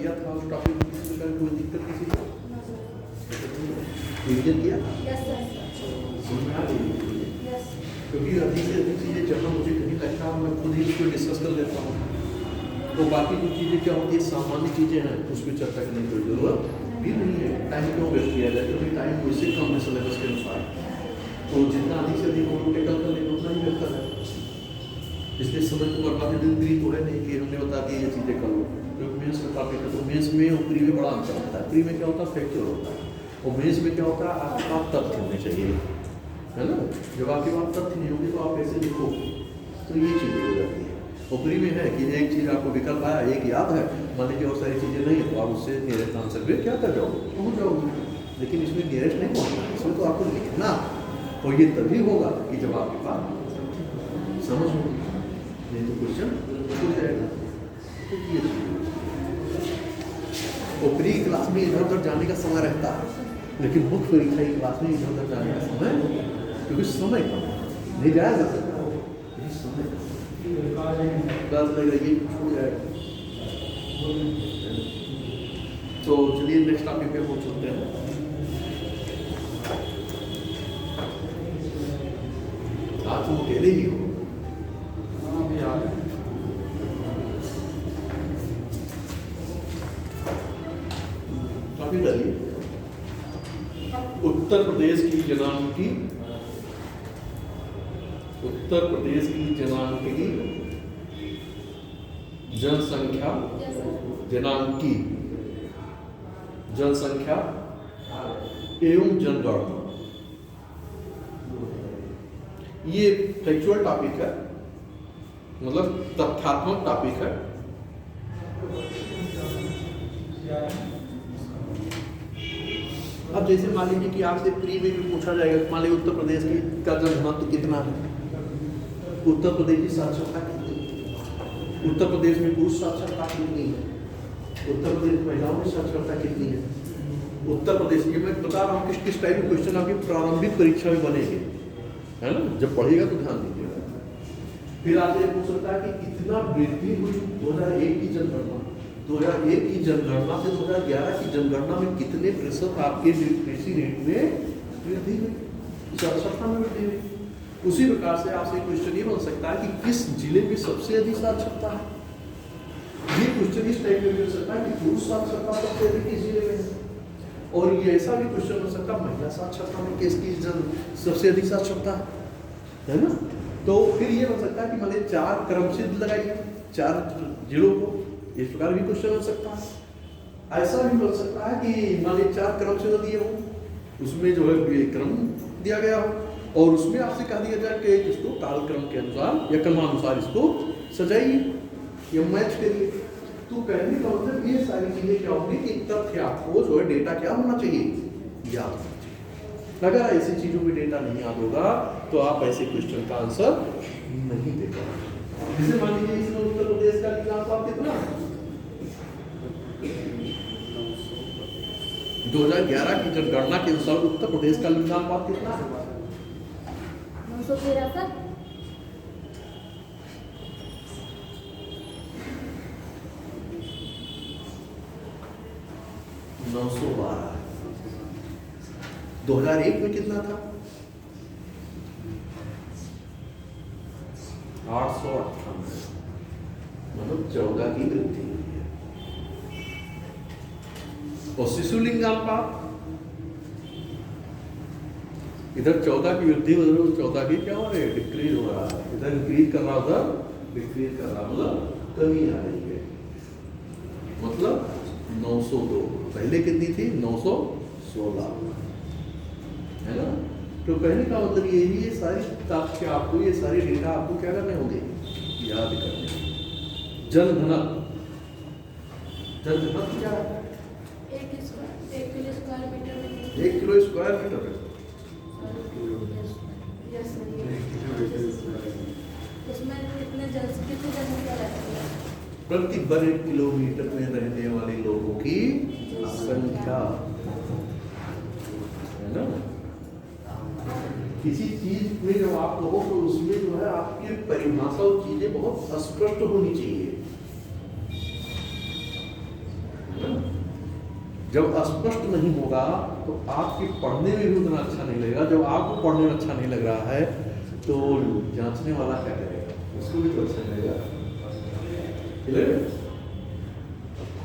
किया था उस टॉपिक में किसी प्रकार कोई दिक्कत किसी को रिवीजन किया था? समझ में आ गई? क्योंकि अधिक से अधिक चीज़ें जब मुझे कहीं लगता है मैं खुद ही इसको डिस्कस कर लेता हूँ, तो बाकी जो चीज़ें क्या होती है सामान्य चीज़ें हैं उस पर चर्चा करने की कोई ज़रूरत भी नहीं है। टाइम क्यों वेस्ट किया जाए, क्योंकि टाइम वैसे कम है सिलेबस के अनुसार, तो जितना अधिक से अधिक हम टेकल कर लेंगे उतना ही बेहतर है। इसलिए समय को बर्बादी दिन तो है नहीं कि हमने बता दिया ये चीज़ें कर लो। जो मेंस का टॉपिक है तो मेंस में और प्री में बड़ा अंतर होता है। प्री में क्या होता है फैक्चुअल होता है, और मेंस में क्या होता है आपके पास तथ्य होने चाहिए, है ना। जब आपके पास तथ्य नहीं होंगे तो आप कैसे लिखो, तो ये चीज़ें हो जाती है। ऊपरी में है कि एक चीज़ आपको विकल्प आया, एक याद है, मान लीजिए और सारी चीज़ें नहीं है तो आप उससे नियरेस्ट आंसर पे क्या कर जाओगे, पहुँच जाओगे। लेकिन इसमें नियरेस्ट नहीं पहुँचना, इसमें तो आपको लिखना, और ये तभी होगा कि जब आपके पास समझ होगी, नहीं तो क्वेश्चन हो जाएगा। तो ये ऊपरी क्लास में इधर उधर जाने का समय रहता है, लेकिन मुख्य परीक्षा की क्लास में इधर उधर जाने का समय, क्योंकि समय कम नहीं जाया जा सकता, समय क्लास लग रही हो जाएगा। तो चलिए नेक्स्ट टॉपिक पे पहुंच चलते हैं। आज तुम अकेले ही हो? टॉपिक डालिए उत्तर प्रदेश की जनांकी, उत्तर प्रदेश की जनांकी जनसंख्या, जनांकी जनसंख्या एवं जनगणना। ये फैक्चुअल टॉपिक है, मतलब तथ्यात्मक टॉपिक है। अब जैसे मान लीजिए कि आपसे प्री में भी पूछा जाएगा, मान लीजिए उत्तर प्रदेश की का जनघनत्व कितना है, उत्तर प्रदेश की साक्षरता कितनी है, उत्तर प्रदेश में पुरुष साक्षरता कितनी है, उत्तर प्रदेश में महिलाओं की साक्षरता कितनी है, उत्तर प्रदेश की, मैं बता रहा हूँ किस किस टाइप के क्वेश्चन आपकी प्रारंभिक परीक्षा में बनेंगे, है ना। जब पढ़िएगा तो ध्यान दीजिएगा। फिर आपसे पूछ सकता है कि कितना वृद्धि हुई 2001 की जनगणना, 2001 की जनगणना से 2011 की जनगणना में कितने प्रतिशत आपके लिटरेसी रेट में वृद्धि हुई, साक्षरता में वृद्धि हुई। उसी प्रकार से आपसे क्वेश्चन ये बन सकता है कि किस जिले में सबसे अधिक साक्षरता है। ये क्वेश्चन इस टाइप में मिल सकता है कि पुरुष साक्षरता सबसे अधिक किस जिले में है, और ये ऐसा भी क्वेश्चन बन सकता है महिला साक्षरता में किसकी सबसे अधिक साक्षरता है ना। तो फिर ये बन सकता है कि मान लीजिए 4 क्रम से लगाइए 4 जिलों को, इस प्रकार भी क्वेश्चन बन सकता है। ऐसा भी बन सकता है कि मान लीजिए 4 क्रम से दिए हो, उसमें जो है क्रम दिया गया हो, और उसमें आपसे कहा दिया जाए कि इसको कालक्रम के अनुसार या क्रमानुसार इसको सजाइए या मैच करिए। तो कहने का मतलब ये सारी चीजें क्या होंगी कि तथ्य आपको जो है डेटा क्या होना चाहिए, याद होना चाहिए। अगर ऐसी चीजों में डेटा नहीं याद होगा तो आप ऐसे क्वेश्चन का आंसर नहीं दे पाएंगे। जैसे मान लीजिए इसमें उत्तर प्रदेश का लिंगानुपात कितना, 2011 की जनगणना के अनुसार उत्तर प्रदेश का लिंगानुपात कितना है, 913। 912। 2001 में कितना था, 898, मतलब 14 की वृद्धि हुई है। और शिशु लिंगानुपात इधर 14 की वृद्धि हो रही है, 14 की क्या हो रही है, डिक्रीज हो रहा है। इधर इंक्रीज कर रहा, उधर डिक्रीज कर रहा, मतलब कमी आ रही है। मतलब 902, पहले कितनी थी 916, है ना। तो कहने का मतलब यही, ये सारी तथ्य आपको, ये सारी डेटा आपको क्या करने होंगे, याद करने। जनघनत्व, जनघनत्व क्या है, 1 किलो स्क्वायर मीटर में 1 किलो स्क्वायर मीटर में उसमें कितने जनसंख्या रहती है, प्रति वर्ग किलोमीटर में रहने वाले लोगों की संख्या, है ना। किसी चीज में जब आप कहो तो उसमें जो है आपकी परिभाषा और चीजें बहुत स्पष्ट होनी चाहिए, जब स्पष्ट नहीं होगा तो आपके पढ़ने में भी उतना अच्छा नहीं लगेगा। जब आपको पढ़ने में अच्छा नहीं लग रहा है तो जांचने वाला क्या करेगा, उसको भी तो अच्छा नहीं लगेगा।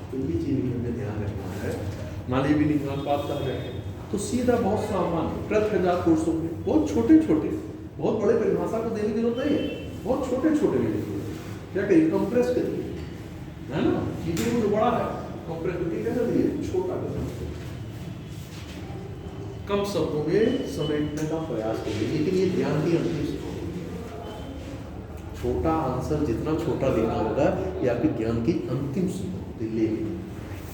तो ये चीज भी हमें ध्यान रखना है। मान लीजिए भी निकाल पास कर रहे हैं तो सीधा बहुत सामान्य प्रत्येक कोर्सों में बहुत छोटे छोटे, बहुत बड़े परिभाषा को देने की जरूरत नहीं है, बहुत छोटे छोटे भी लिखिए। क्या करिए, कंप्रेस करिए, है ना, चीजें को जो बड़ा है कंप्रेस करके कैसे दिए, छोटा कर सकते, कम शब्दों में समेटने का प्रयास करिए। लेकिन ये ध्यान की अंतिम छोटा आंसर जितना छोटा देना होगा ये आपके ज्ञान की अंतिम दिल्ली,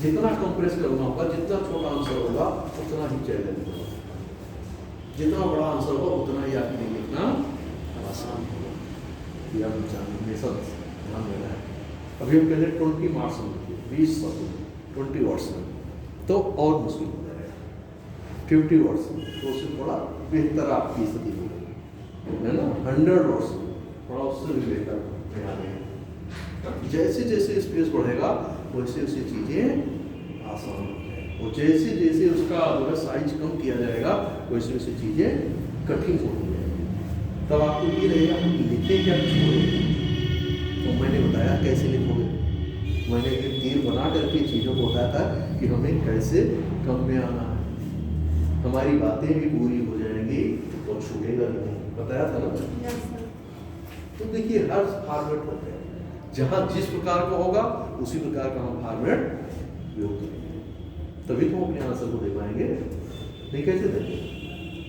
जितना कंप्रेस करना होगा, जितना छोटा आंसर होगा उतना ही चैलेंज होगा, जितना बड़ा आंसर होगा उतना ही आपके लिए लिखना आसान होगा। ये आप हमेशा ध्यान देना है। अभी हम कहते हैं 20 मार्क्स में 20 शब्द 20 वर्ड्स में तो और मुश्किल हो जाएगा, 50 वर्ड्स में तो उससे थोड़ा बेहतर आपकी स्थिति होगी, है ना, 100 वर्ड्स में थोड़ा उससे भी बेहतर ध्यान है। जैसे जैसे स्पेस बढ़ेगा वैसे वैसे चीज़ें आसान हो जाएगी, और जैसे जैसे उसका जो साइज कम किया जाएगा वैसे वैसे चीज़ें कठिन होती जाएगी। तब आपको ये रहेगा हम लिखते क्या छोड़े, तो मैंने बताया कैसे लिखोगे। मैंने एक तीर बना करके चीज़ों को बताया था कि हमें कैसे कम में आना है, हमारी बातें भी पूरी हो जाएंगी और छूटेगा नहीं, बताया था ना। तो देखिए हर फॉर्मेट होते हैं, जहाँ जिस प्रकार का होगा उसी प्रकार का हम फॉर्मेट उपयोग करेंगे, तभी तो हम अपने आंसर को दे पाएंगे। नहीं कैसे देंगे,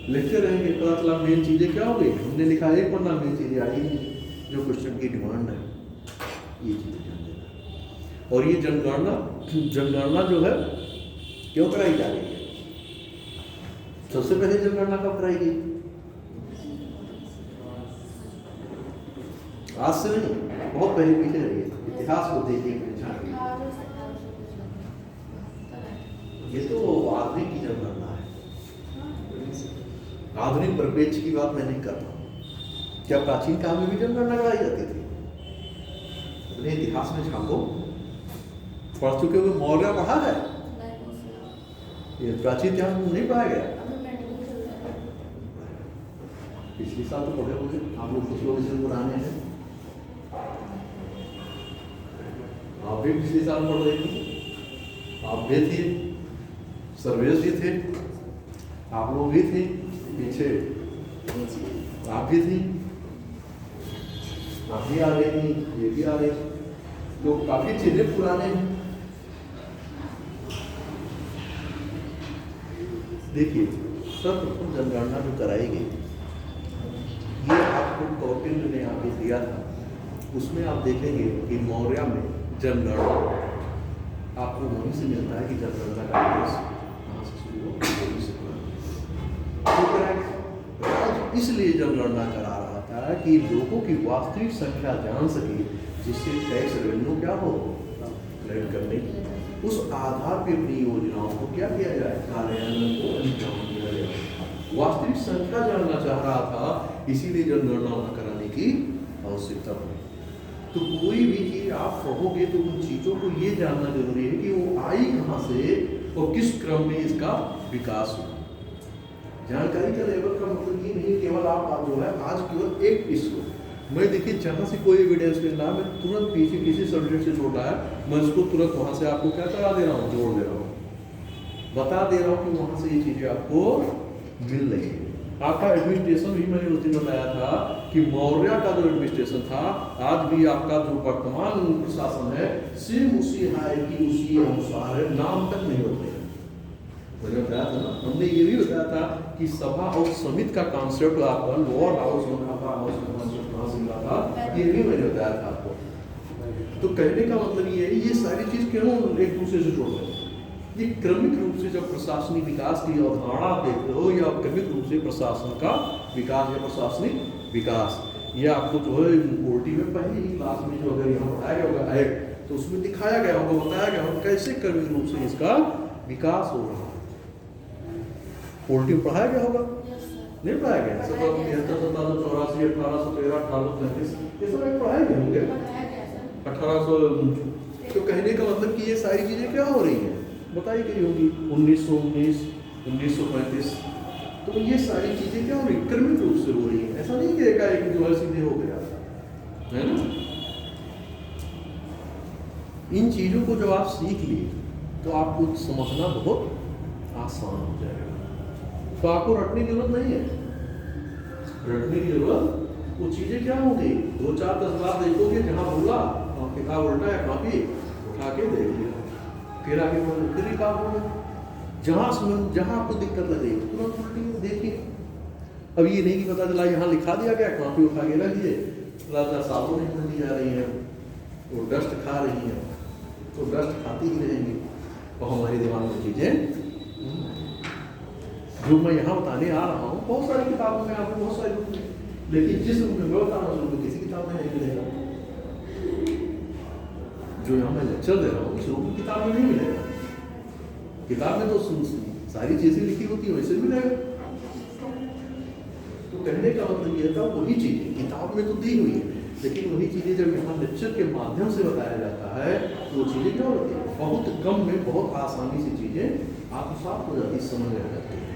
लिखते रहेंगे, पता चला मेन चीज़ें क्या हो गई, हमने लिखा एक पन्ना, मेन चीज़ें आई नहीं जो क्वेश्चन की डिमांड है, ये चीज़ें ध्यान देना। और ये जनगणना जो है क्यों कराई जा रही है, सबसे पहले जनगणना कब कराई गई, आज से नहीं, बहुत पहले पीछे रहिए, इतिहास को देखिए, ये तो आधुनिक की जनगणना है, आधुनिक परिप्रेक्ष्य की बात मैं नहीं कर रहा हूँ। क्या प्राचीन काल में भी जनगणना कराई जाती थी, अपने इतिहास में झांको, पढ़ चुके हुए मौर्य पढ़ा है, ये प्राचीन इतिहास में नहीं पढ़ाया गया। पिछले साल तो पढ़े होंगे आप लोग, कुछ लोग इसे पुराने हैं, आप भी पिछले साल पढ़ रहे थे, आप भी थे, सर्वेश भी थे, आप लोग भी थे पीछे, आप भी थी, आप भी आ रहे थे, ये भी आ रहे थे, तो काफी चीजें पुराने हैं। देखिए सर्वप्रथम जनगणना जो कराई गई, ये आपको कौटिल्य ने यहाँ पे दिया था, उसमें आप देखेंगे कि मौर्य में जनगणना आपको वहीं से मिलता है कि जनगणना का इतिहास कहाँ से शुरू हो, वहीं से तो इसलिए जनगणना करा रहा था कि लोगों की वास्तविक संख्या जान सके, जिससे टैक्स रेवेन्यू क्या हो कलेक्ट करने की, उस आधार पर अपनी योजनाओं को क्या किया जाए, कार्यान्वयन को अंजाम दिया जाए। वास्तविक संख्या जानना चाह रहा था, इसीलिए जनगणना कराने की आवश्यकता पड़ी। तो कोई भी चीज आप पढ़ोगे तो उन चीजों को ये जानना जरूरी है कि वो आई कहाँ से और किस क्रम में इसका विकास हुआ। जानकारी का लेवल का मतलब ये नहीं केवल आप जो है आज केवल एक इसको मैं देखिए जहाँ से कोई एविडेंस मिलना है, मैं तुरंत पीछे किसी सब्जेक्ट से छोटा है, मैं उसको तुरंत वहाँ से आपको क्या करा दे रहा हूँ, जोड़ दे रहा हूँ, बता दे रहा हूँ कि वहाँ से ये चीज़ें आपको मिल रही है। आपका एडमिनिस्ट्रेशन भी मैंने उस दिन बताया था कि मौर्य का जो एडमिनिस्ट्रेशन था, आज भी आपका जो वर्तमान प्रशासन है सेम उसी हायरार्की उसी अनुसार है, नाम तक नहीं होते हैं। मैंने बताया था ना, हमने ये भी बताया था कि सभा और समिति का कॉन्सेप्ट आपका लोअर हाउस में मिला था, ये भी मैंने बताया था आपको। तो कहने का मतलब ये है, ये सारी चीज क्यों एक दूसरे से जोड़ रहे हैं। ये क्रमिक रूप से जब प्रशासनिक विकास की अवधारणा देखते हो, या क्रमिक रूप से प्रशासन का विकास या प्रशासनिक विकास, ये आपको जो है ओटी में पहली ही क्लास में जो अगर यहाँ बताया गया होगा एक्ट, तो उसमें दिखाया गया होगा, बताया गया होगा कैसे क्रमिक रूप से इसका विकास हो रहा है। ओटी में पढ़ाया गया होगा, नहीं पढ़ाया गया, 1773 1784 1813 1833 ये सब पढ़ाए गए होंगे, 1800। तो कहने का मतलब कि ये सारी चीजें क्या हो रही हैं, बताई गई होगी 1919, 1935। तो ये सारी चीज़ें क्या हो रही क्रमिक रूप से हो रही है, ऐसा नहीं कि एकाएक जो है सीधे हो गया, है ना। इन चीज़ों को जब आप सीख लिए तो आपको समझना बहुत आसान हो जाएगा। तो आपको रटने की जरूरत नहीं है, रटने की जरूरत, वो चीज़ें क्या होंगी 2-4-10 बार देखोगे, जहाँ बोला आपके कहा उल्टा है काफी उठा के देख लिया, फिर आगे बढ़ो, फिर ही काम होगा। जहाँ आपको दिक्कत लगेगी तुरंत उल्टी देखिए। अब ये नहीं कि पता चला यहाँ लिखा दिया गया, कॉपी उठा के रख दिए, राजा साबुन नहीं मिलती जा रही है, वो डस्ट खा रही है, तो डस्ट खाती ही रहेंगी। और हमारे दिमाग में चीज़ें जो मैं यहाँ बताने आ रहा हूँ बहुत सारी किताबों में आपको बहुत सारी रूप में, लेकिन जिस रूप में मैं बता रहा हूँ किसी किताब में नहीं मिलेगा। जो यहाँ मैं लेक्चर दे रहा हूँ उस रूप की किताब में नहीं मिलेगा। किताब में तो सारी चीज़ें लिखी होती है, वैसे मिलेगा। तो कहने का मतलब ये था वही चीज़ें किताब में तो दी हुई है, लेकिन वही चीज़ें जब यहाँ लेक्चर के माध्यम से बताया जाता है तो वो चीज़ें क्या होती है, बहुत कम में बहुत आसानी से चीज़ें आत्मसात हो जाती, समझ में आ जाती है।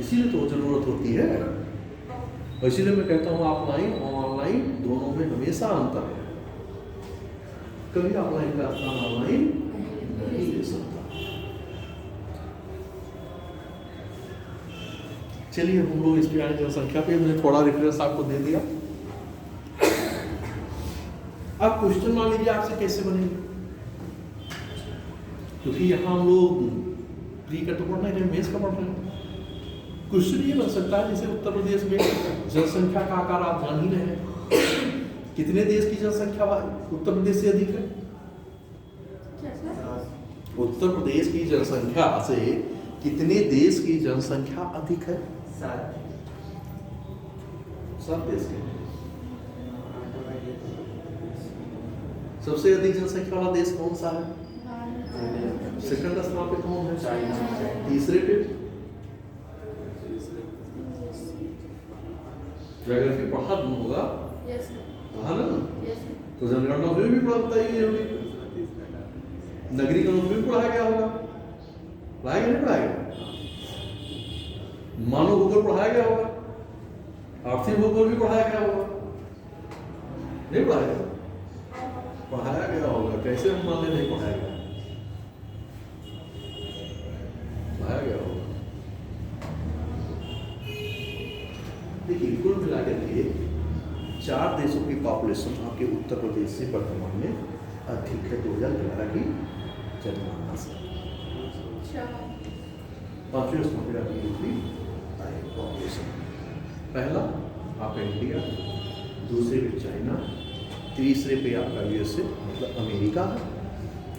इसीलिए तो ज़रूरत होती है। और इसीलिए मैं कहता हूँ ऑफलाइन और ऑनलाइन दोनों में हमेशा अंतर है। कभी ऑफलाइन का स्थान ऑनलाइन नहीं ले सकता। चलिए हम लोग इसके आने जनसंख्या पे मैंने थोड़ा रेफरेंस आपको दे दिया। अब क्वेश्चन मान लीजिए आपसे कैसे बनेंगे, क्योंकि यहाँ हम लोग प्री का तो पढ़ रहे हैं, मेंस का पढ़ रहे हैं। क्वेश्चन ये बन सकता है जैसे उत्तर प्रदेश में जनसंख्या का आकार आप जान ही रहे हैं, कितने देश की जनसंख्या उत्तर प्रदेश से अधिक है? उत्तर प्रदेश की जनसंख्या से कितने देश की जनसंख्या अधिक है? 7 देश के। सबसे अधिक जनसंख्या वाला देश कौन सा है? सेकंड स्थान पे कौन है? चाइना। तीसरे पे ज्योग्राफी पढ़ा होगा, हाँ ना। तो जनगणना में भी पढ़ता ही होगी, नगरी कानून में भी पढ़ाया गया होगा, पढ़ाया गया नहीं पढ़ाया गया? मानव भूगोल पढ़ाया गया होगा, आर्थिक भूगोल भी पढ़ाया गया होगा, नहीं पढ़ाया गया? पढ़ाया गया होगा, कैसे हम मान लें नहीं पढ़ाया गया? पढ़ाया गया होगा। देखिए कुल मिलाकर के 4 देशों की पॉपुलेशन आपके उत्तर प्रदेश से वर्तमान में अधिक है 2011 की जनगणना से। 5वें स्थान पर आपकी यूपी पॉपुलेशन, पहला आपका इंडिया, दूसरे पे चाइना, तीसरे पे आपका यूएसए मतलब अमेरिका है,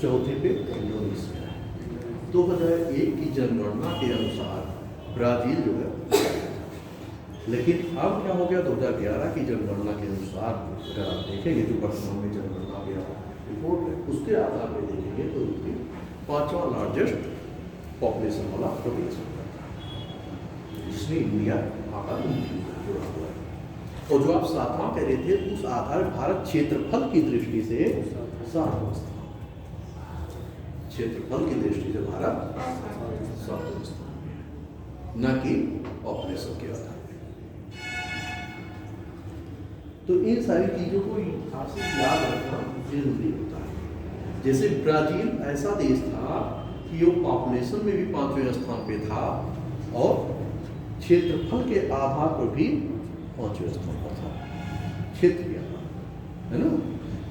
चौथे पे इंडोनेशिया है। 2001 की जनगणना के अनुसार ब्राजील जो है, लेकिन अब क्या हो गया 2011 की जनगणना के अनुसार अगर आप देखेंगे जो वर्तमान में जनगणना गया रिपोर्ट है उसके आधार पर देखेंगे तो यूपी 5वां लार्जेस्ट पॉपुलेशन वाला प्रदेश होता है, जिसमें इंडिया आकार जुड़ा हुआ है। और जो आप 7वां कह रहे थे उस आधार भारत क्षेत्रफल की दृष्टि से 7वां स्थान, क्षेत्रफल की दृष्टि से भारत 7वां स्थान में, न कि पॉपुलेशन के आधार। तो इन सारी चीज़ों को आपसे याद रखना जरूरी होता है। जैसे ब्राजील ऐसा देश था कि वो पॉपुलेशन में भी 5वें स्थान पे था और क्षेत्रफल के आधार पर भी 5वें स्थान पर था, क्षेत्र के आधार, है ना।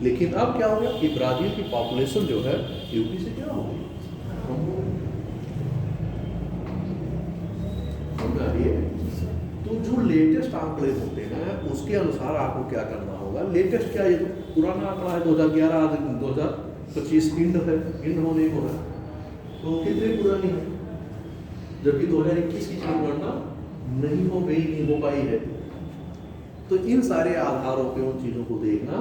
लेकिन अब क्या हो गया कि ब्राजील की पॉपुलेशन जो है यूपी से क्या हो गई, कम हो गई। तो जो लेटेस्ट आंकड़े होते हैं उसके अनुसार आपको क्या करना होगा। लेटेस्ट क्या, ये तो पुराना आंकड़ा है 2011, 2025 इंड होने को है, तो कितनी पुरानी है, जबकि 2021 की जनगणना नहीं हो पाई है। तो इन सारे आधारों पे उन चीज़ों को देखना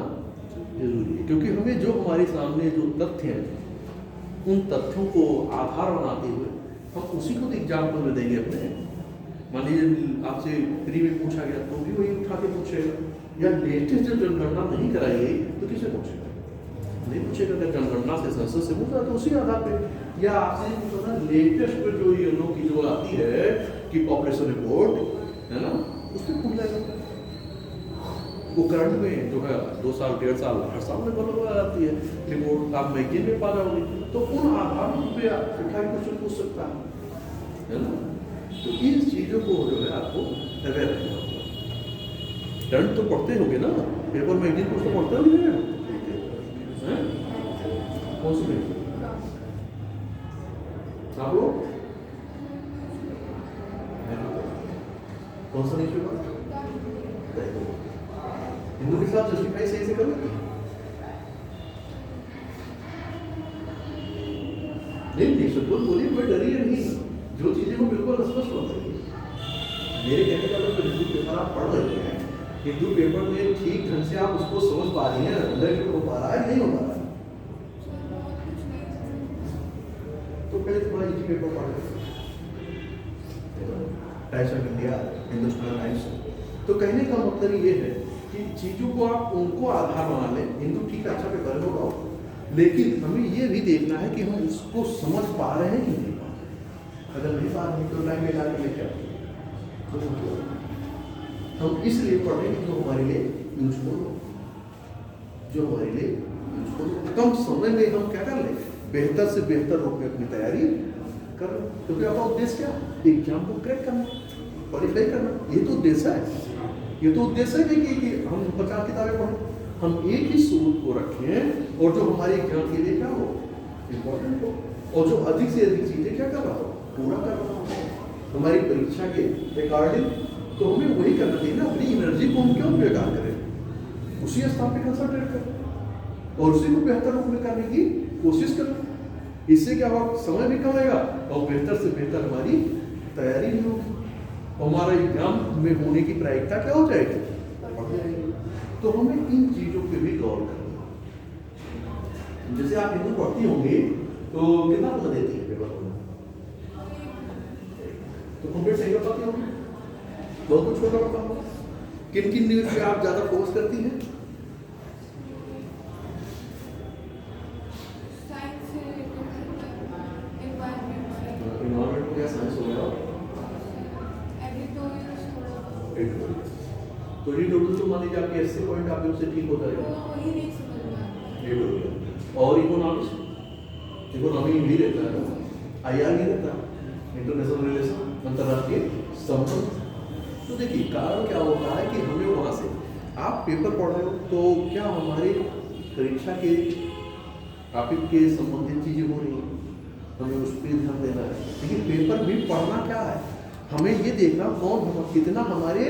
जरूरी है, क्योंकि हमें जो हमारे सामने जो तथ्य हैं उन तथ्यों को आधार बनाते हुए हम उसी को एग्जाम्पल में देंगे अपने। मान लीजिए आपसे फ्री में पूछा गया तो भी वही उठा के पूछेगा, या लेटेस्ट जब जनगणना नहीं कराई गई तो किसे पूछेगा। नहीं पूछेगा। अगर जनगणना से संसद से पूछा तो उसी आधार पे, या आपसे पूछो ना लेटेस्ट जो ये लोग की जो आती है कि पॉपुलेशन रिपोर्ट है ना, उसमें पूछ लेगा वो करंट में जो है 2 साल 1.5 साल हर साल में बदल आती है रिपोर्ट, आप मैगजीन में पा जाओगे, तो उन आधारों पे आप क्वेश्चन पूछ सकता है ना। तो इन चीज़ों को जो है आपको अवेयर रहना होगा। करंट तो पढ़ते होगे ना, पेपर मैगजीन को तो पढ़ते होगे हैं, कौन सी मैगजीन आप लोग कौन सा नहीं चुका हिंदू के साथ जस्टिफाई सही से करो नहीं सपोज बोलिए, कोई डरिए नहीं, जो चीजें को बिल्कुल स्पष्ट होता है। मेरे कहने का मतलब हिंदू पेपर आप पढ़ रहे हैं, हिंदू पेपर में ठीक ढंग से आप उसको समझ पा रही हैं, अंदर हो पा रहा है नहीं हो पा रहा है, तो पहले थोड़ा इजी पेपर पढ़ times of India, Hindustan times. तो कहने का मतलब ये है कि चीज़ों को आप उनको आधार बना लें। हिंदू ठीक अच्छा पेपर होगा, लेकिन हमें ये भी देखना है कि हम उसको समझ पा रहे हैं कि नहीं पा रहे। अगर नहीं पा रहे तो टाइम में डाल के क्या हम इसलिए पढ़ रहे हैं जो हमारे लिए यूजफुल हो, जो हमारे लिए यूजफुल हो। कम समय में हम क्या कर लें, बेहतर से बेहतर रूप में अपनी तैयारी कर, क्योंकि आपका उद्देश्य क्या, एग्जाम को क्रैक करना, क्वालिफाई करना, ये तो उद्देश्य है। ये तो उद्देश्य है कि हम 50 किताबें पढ़ें, हम एक ही स्रोत को रखें और जो हमारे एग्जाम के लिए क्या हो, इम्पोर्टेंट हो, और जो अधिक से अधिक चीजें क्या कर रहा हो, पूरा कर रहा हो हमारी परीक्षा के अकॉर्डिंग। तो हमें वही करना चाहिए ना, अपनी एनर्जी को हम क्यों बेकार करें, उसी स्थान पे कंसंट्रेट करें और उसी को बेहतर रूप में करने की कोशिश करें। इससे क्या होगा, समय भी कमेगा और बेहतर से बेहतर हमारी तैयारी भी होगी, हमारा एग्जाम में होने की प्रायिकता क्या हो जाएगी, बढ़ जाएगी। तो हमें इन चीजों पे भी गौर करना। जैसे आप हिंदू पढ़ती होंगी तो कितना समय देती है पेपर में, तो कंप्लीट सही कर पाती होंगी, बहुत कुछ छोटा पड़ता होगा। किन किन न्यूज पे आप ज्यादा फोकस करती हैं, इन्वायरमेंट हो गया, साइंस हो गया, तो ये टोटल तो मान लीजिए आपके 80 पॉइंट आपके उससे ठीक हो जाएगा। और इकोनॉमिक्स, इकोनॉमी भी रहता है ना, IR भी रहता है, इंटरनेशनल रिलेशन, अंतर्राष्ट्रीय संबंध। तो देखिए कारण क्या होता है कि हमें वहाँ से आप पेपर पढ़ रहे हो तो क्या हमारे परीक्षा के टॉपिक के संबंधित चीजें हो रही हैं, हमें उस पर ध्यान देना है। लेकिन पेपर भी पढ़ना क्या है, हमें ये देखना कौन हम कितना हमारे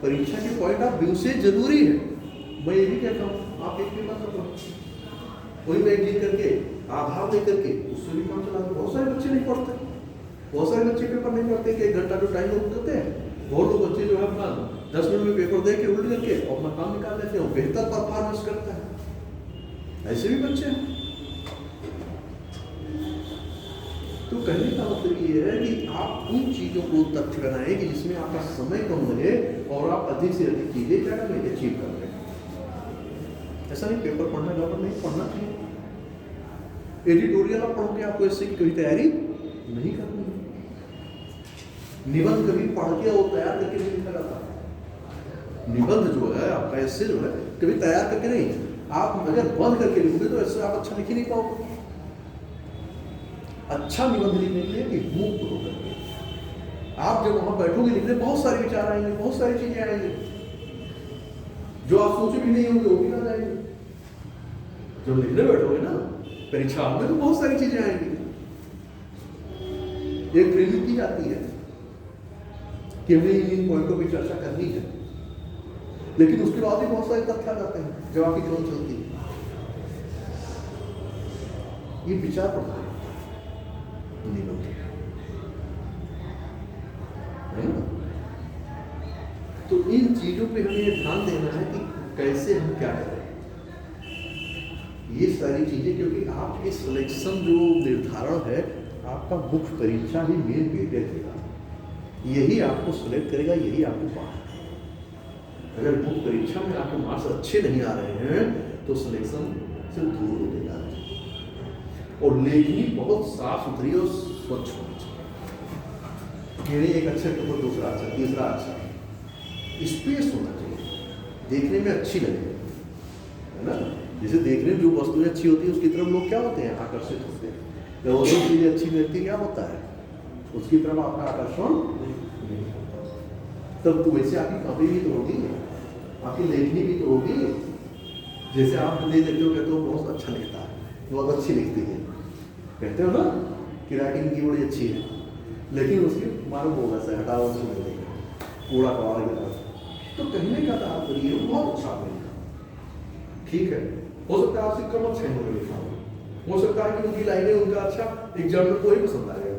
परीक्षा के पॉइंट ऑफ व्यू से जरूरी है। मैं ये भी कहता हूँ आप एक पेपर कर लो, वही मैगजीन करके आधार दे करके उससे भी काम चला। बहुत सारे बच्चे नहीं पढ़ते, बहुत सारे बच्चे पेपर नहीं पढ़ते कि 1 घंटा जो टाइम रोक देते हैं, बहुत लोग बच्चे जो है अपना 10 मिनट में पेपर दे के उल्ट करके अपना काम निकाल लेते हैं, बेहतर परफॉर्मेंस करते हैं, ऐसे भी बच्चे हैं। तो कहने का मतलब ये है कि आप उन चीजों को तथ्य बनाएं कि जिसमें आपका समय कम लगे और आप अधिक से अधिक चीजें क्या कर लें, अचीव कर लें। ऐसा नहीं पेपर पढ़ना गड़बड़ नहीं, पढ़ना चाहिए। एडिटोरियल आप पढ़ोगे आपको इससे की कभी तैयारी नहीं करनी है। निबंध कभी पढ़ के और तैयार करके नहीं लिखा जाता। निबंध जो है आपका ऐसे जो है कभी तैयार करके नहीं, आप अगर बंद करके लिखोगे तो ऐसे आप अच्छा लिख ही नहीं पाओगे। अच्छा निबंध लिखने के लिए कि मुक्त होकर आप जब वहां बैठोगे लिखने, बहुत सारे विचार आएंगे, बहुत सारी चीजें आएंगी जो आप सोचे भी नहीं होंगे, वो भी आ जाएंगे। जब लिखने बैठोगे ना परीक्षा में तो बहुत सारी चीजें आएंगी। एक ट्रेनिंग की जाती है कि हमें इन पॉइंटों की चर्चा करनी है, लेकिन उसके बाद भी बहुत सारे तथ्य आ जाते हैं जब आपकी क्यों चलती है। ये विचार पड़ता है है ना। तो इन चीजों पे हमें ध्यान देना है कि कैसे हम क्या करें ये सारी चीजें, क्योंकि आपकी सिलेक्शन जो निर्धारण है आपका मुख्य परीक्षा ही मेन वेटेज देगा, यही आपको सिलेक्ट करेगा, यही आपको पास। अगर मुख्य परीक्षा में आपके मार्क्स अच्छे नहीं आ रहे हैं तो सिलेक्शन सिर्फ दूर होते जा रहे हैं। और लेखनी बहुत साफ सुथरी और स्वच्छ होनी चाहिए। ये एक अक्षर के ऊपर दूसरा अक्षर, तीसरा अक्षर, स्पेस होना चाहिए, देखने में अच्छी लगे, है ना। जैसे देखने में जो वस्तुएं अच्छी होती है उसकी तरफ लोग क्या होते हैं, आकर्षित होते हैं। जब वो चीज़ें अच्छी व्यक्ति क्या होता है, उसकी तरफ आपका आकर्षण नहीं होता। तब तो वैसे आपकी कॉपी भी तो होगी, आपकी लेखनी भी तो होगी। जैसे आप ले देते हो, कहते हो बहुत अच्छा लिखता है, बहुत अच्छी लिखती है, कहते हो ना कि राइटिंग की बड़ी अच्छी है, लेकिन उसकी मालूम होगा से हटाओ, उसको नहीं देगा, कूड़ा कबाड़ गिरा। तो कहने का तात्पर्य बहुत अच्छा है, ठीक है। हो सकता है आपसे कम अच्छा नहीं लिखा हो सकता है कि उनकी लाइनें उनका अच्छा एग्जामिनर को ही पसंद आ गया,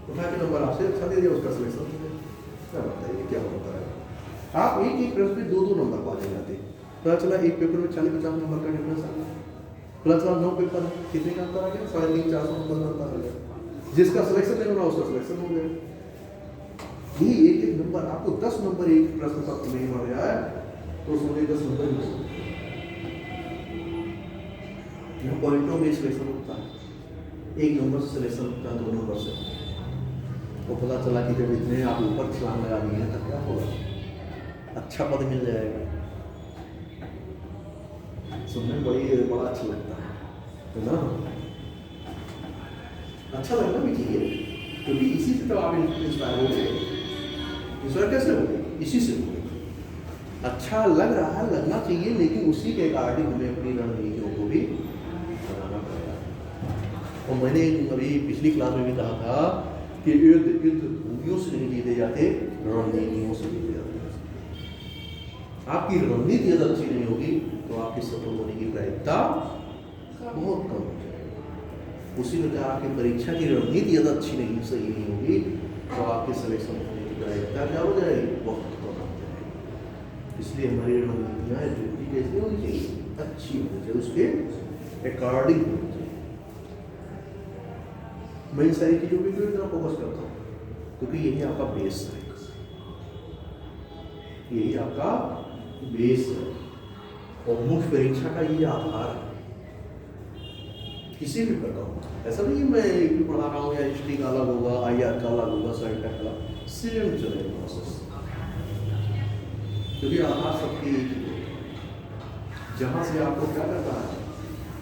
उठा के नंबर आपसे अच्छा दे दिया, उसका सिलेक्शन दे दिया। क्या बताइए क्या होता है। आप एक एक प्रश्न में 2-2 नंबर पा जाते, पता चला एक पेपर में 40-50 नंबर का डिफरेंस आ गया, पता चला 9 पेपर है, कितने का अंतर आ गया, 350-400 नंबर का अंतर आ गया। जिसका सिलेक्शन नहीं होना उसका सिलेक्शन हो गया। ये एक एक नंबर, आपको 10 नंबर एक प्रश्न पत्र नहीं मिल रहा है तो उसमें 10 नंबर ही पॉइंटों में सिलेक्शन होता है, 1 नंबर से सिलेक्शन होता है, 2 नंबर से। तो पता चला कि जब इतने आप ऊपर छलांग लगा दिए हैं तब क्या होगा, अच्छा पद मिल जाएगा। सुनने में बड़ा अच्छा लगता है ना, अच्छा लगना भी चाहिए, क्योंकि इसी से तो आप इंस्पायर हो गए। इंस्पायर कैसे हो गए, इसी से हो गए। अच्छा लग रहा है, लगना चाहिए, लेकिन उसी के अकॉर्डिंग हमें अपनी रणनीतियों को भी बनाना पड़ेगा। और मैंने अभी पिछली क्लास में भी कहा था कि युद्ध भूमियों से नहीं जीते जाते, रणनीतियों से जीते जाते हैं। आपकी रणनीति अगर अच्छी नहीं होगी तो आपकी सफल होने की प्रायिकता बहुत कम हो जाएगी। उसी प्रकार आपकी परीक्षा की रणनीति अगर अच्छी नहीं, सही नहीं होगी तो आपके सिलेक्शन होने की प्रायिकता क्या हो जाएगी, बहुत कम हो जाएगी। इसलिए हमारी रणनीतियाँ ड्यूटी कैसी होनी चाहिए, अच्छी होनी चाहिए, उसके अकॉर्डिंग होनी चाहिए। मैं इन सारी चीज़ों पर क्यों इतना फोकस करता हूँ, क्योंकि यही आपका बेस है, यही आपका बेस है और मुख्य परीक्षा का ये आधार है। किसी भी प्रकार ऐसा नहीं मैं एक भी पढ़ा रहा हूँ या हिस्ट्री का अलग होगा, IR का अलग होगा, साइंस का अलग, सेम चलेगा प्रोसेस, क्योंकि आधार सबकी एक ही है। जहाँ से आपको क्या करता है,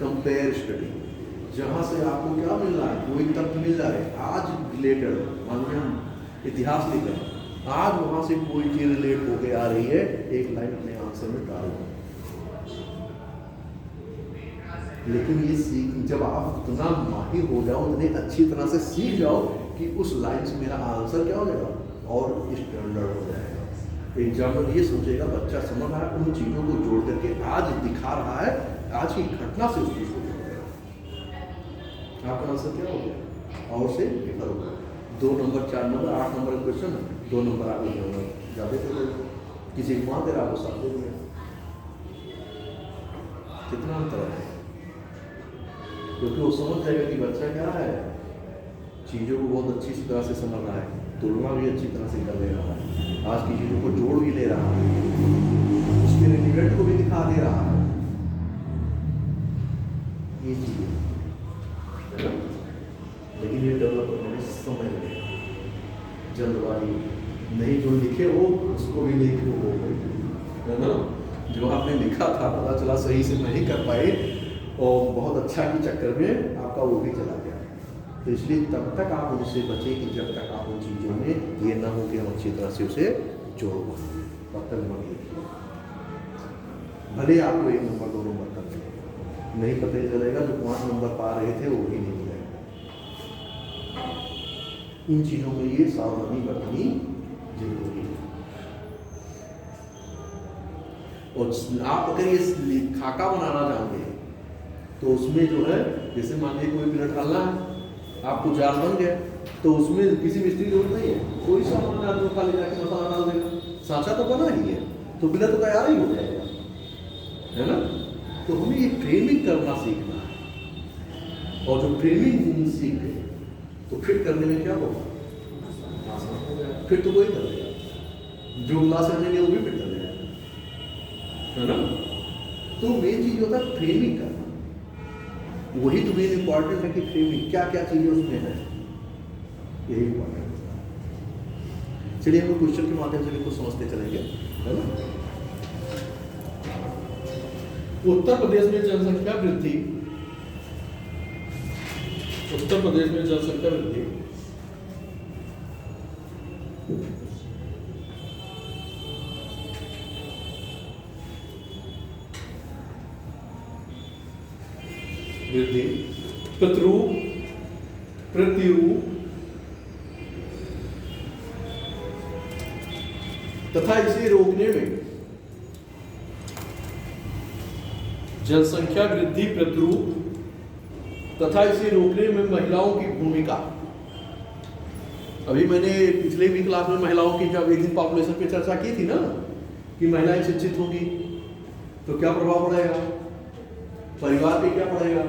कंपेयर स्टडी, जहाँ से आपको क्या मिल रहा है, कोई तथ्य मिल रहा है आज रिलेटेड, मान लीजिए हम इतिहास लिख रहे हैं, आज वहाँ से कोई चीज़ रिलेट होके आ रही है, एक लाइन अपने आंसर में डाल दो। लेकिन ये सीख, जब आप उतना माहिर हो जाओ, उतने अच्छी तरह से सीख जाओ कि उस लाइन से मेरा आंसर क्या हो जाएगा और स्टैंडर्ड हो जाएगा। एग्जामिनर ये सोचेगा बच्चा समझ रहा है, उन चीज़ों को जोड़ करके आज दिखा रहा है, आज की घटना से उसको जोड़ देगा। आपका आंसर क्या हो गया, और से पेपर होगा 2 नंबर 4 नंबर 8 नंबर का क्वेश्चन, 2 नंबर आगे ज़्यादा दे दो, किसी को 5 दे रहा आपको 7 दे देंगे। कितना अंतर है, क्योंकि वो समझ जाएगा कि बच्चा क्या है, चीज़ों को बहुत अच्छी तरह से समझ रहा है, तुलना भी अच्छी तरह से कर ले रहा है, आज की चीज़ों को जोड़ भी ले रहा है, उसके रिलेवेंट को भी दिखा दे रहा है। ये चीज़ें लेकिन ये डेवलप होने में समय लगेगा, जल्दबाजी नहीं, जो लिखे हो उसको भी लिखे हो, है ना। जो आपने लिखा था पता चला सही से नहीं कर पाए और बहुत अच्छा के चक्कर में आपका वो भी चला गया। तो इसलिए तब तक आप उनसे बचे कि जब तक आप उन चीज़ों में ये ना हो कि हम अच्छी तरह से उसे जोड़ पाए, तब तक मत लिखिए। भले आपको 1 नंबर 2 नंबर तक नहीं पता ही चलेगा, जो 5 नंबर पा रहे थे वो भी नहीं मिलेगा। इन चीज़ों में ये सावधानी बरतनी जरूरी है। और आप अगर ये खाका बनाना चाहते हैं तो उसमें जो है, जैसे मान लीजिए कोई बिना डालना है, आपको जाल बन गया, तो उसमें किसी मिस्त्री की जरूरत नहीं है, कोई सामान आदमी खाली जाके मसाला डाल देगा, सांचा तो बना ही है, तो बिना तो तैयार ही हो जाएगा, है ना। तो हमें ये फ्रेमिंग करना सीखना है, और जो फ्रेमिंग सीख गए तो फिट करने में क्या होगा, आसान हो गया, फिर तो कोई कर देगा, जो क्लास समझेंगे वो भी फिट कर देगा, है ना। तो मेन चीज होता है फ्रेमिंग करना, वही तो मेन इंपॉर्टेंट है कि फ्रेमिंग क्या क्या चीजें उसमें है, यही इंपॉर्टेंट है। चलिए हम क्वेश्चन के माध्यम से भी कुछ समझते चलेंगे, है ना। उत्तर प्रदेश में जनसंख्या वृद्धि, उत्तर प्रदेश में जनसंख्या वृद्धि प्रतिरूप तथा इसे रोकने में जनसंख्या वृद्धि प्रतिरूप तथा इसे रोकने में महिलाओं की भूमिका। अभी मैंने पिछले भी क्लास में महिलाओं की जब एक दिन पॉपुलेशन पे चर्चा की थी ना, कि महिलाएं शिक्षित होंगी तो क्या प्रभाव पड़ेगा, परिवार पे क्या पड़ेगा,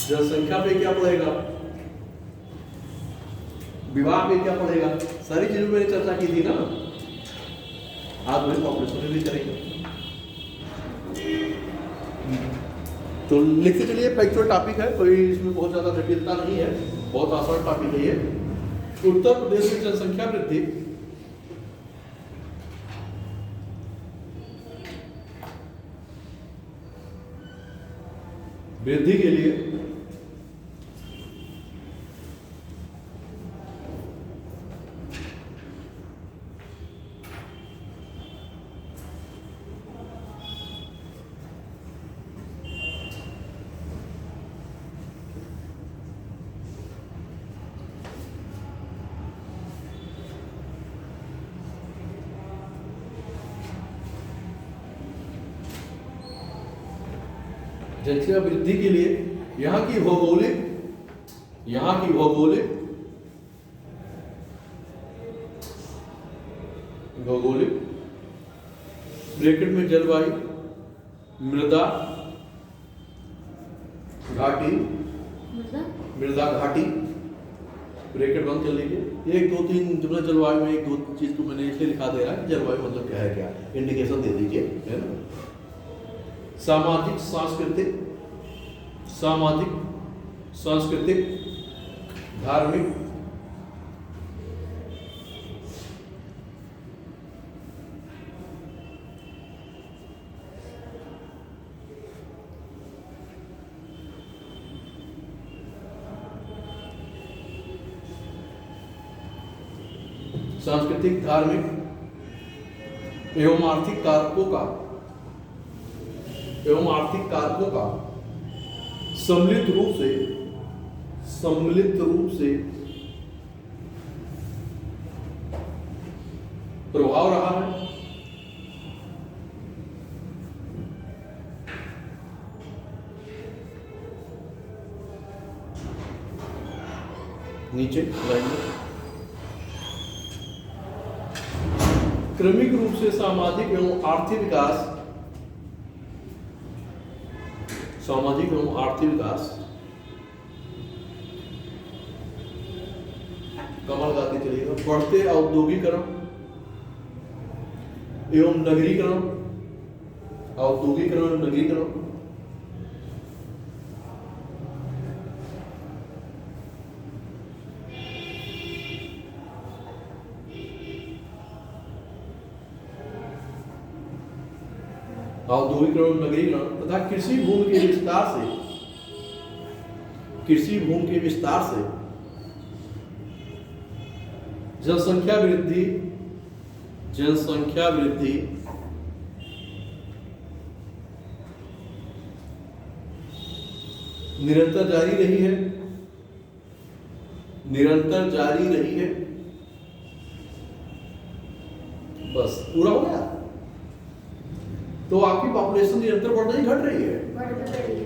जनसंख्या पे क्या पड़ेगा, विवाह पे क्या पड़ेगा, सारी चीजों मैंने चर्चा की थी ना। आज वही पॉपुलेशन में भी करेंगे। तो लिखते चलिए, फैक्चुअल टॉपिक है, कोई इसमें बहुत ज्यादा जटिलता नहीं है, बहुत आसान टॉपिक है ये। उत्तर प्रदेश में जनसंख्या वृद्धि के लिए जनसंख्या वृद्धि के लिए यहाँ की भौगोलिक ब्रैकेट में जलवायु, मृदा घाटी ब्रैकेट बंद कर लीजिए। एक दो तीन जुमला जलवायु में एक दो चीज को मैंने इसलिए लिखा दे रहा है कि जलवायु मतलब क्या है, क्या इंडिकेशन दे दीजिए, है ना। सामाजिक सांस्कृतिक धार्मिक एवं आर्थिक कारकों का सम्मिलित रूप से प्रभाव रहा है। नीचे लाइन में क्रमिक रूप से सामाजिक एवं आर्थिक विकास कमल गाते चलिएगा। बढ़ते औद्योगिकरण एवं नगरीकरण, तथा कृषि भूमि के विस्तार से जनसंख्या वृद्धि निरंतर जारी रही है। बस पूरा हो गया। तो आपकी पॉपुलेशन निरंतर बढ़ रही, घट रही है?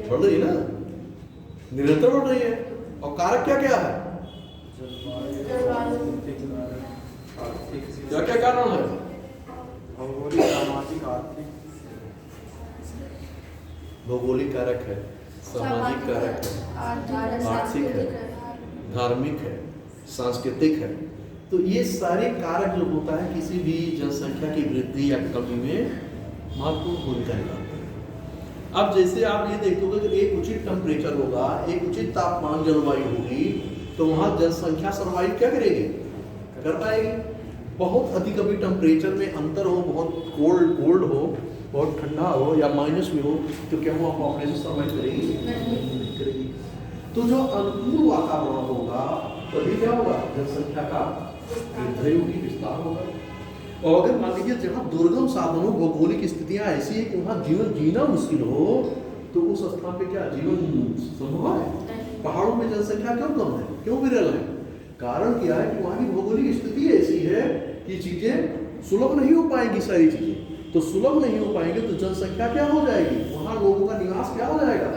बढ़ रही है ना, निरंतर बढ़ रही है। और कारक क्या क्या है, क्या क्या कारण है? भौगोलिक कारक है, सामाजिक कारक है, आर्थिक है, धार्मिक है, सांस्कृतिक है। तो ये सारे कारक जो होता है किसी भी जनसंख्या की वृद्धि या कमी में महत्वपूर्ण भूमिका निभाते हैं। अब जैसे आप ये देखोगे कि एक उचित टेम्परेचर होगा, एक उचित तापमान जलवायु होगी, तो वहाँ जनसंख्या सर्वाइव क्या करेगी, कर पाएगी। बहुत अधिक अभी टेम्परेचर में अंतर हो, बहुत कोल्ड हो, बहुत ठंडा हो या माइनस में हो, तो क्या वो पॉपुलेशन सर्वाइव करेगी, नहीं करेगी। तो जो अनुकूल वातावरण होगा तभी क्या होगा, जनसंख्या का वृद्धि होगी, विस्तार होगा। और अगर मान लीजिए जहाँ दुर्गम साधनों, भौगोलिक स्थितियाँ ऐसी है कि वहाँ जीवन जीना मुश्किल हो, तो उस स्थान पे क्या जीवन संभव है? पहाड़ों में जनसंख्या क्यों कम है, क्यों विरल है? कारण क्या है कि वहाँ की भौगोलिक स्थिति ऐसी है कि चीजें सुलभ नहीं हो पाएंगी, सारी चीजें तो सुलभ नहीं हो पाएंगे, तो जनसंख्या क्या हो जाएगी, वहाँ लोगों का निवास क्या हो जाएगा,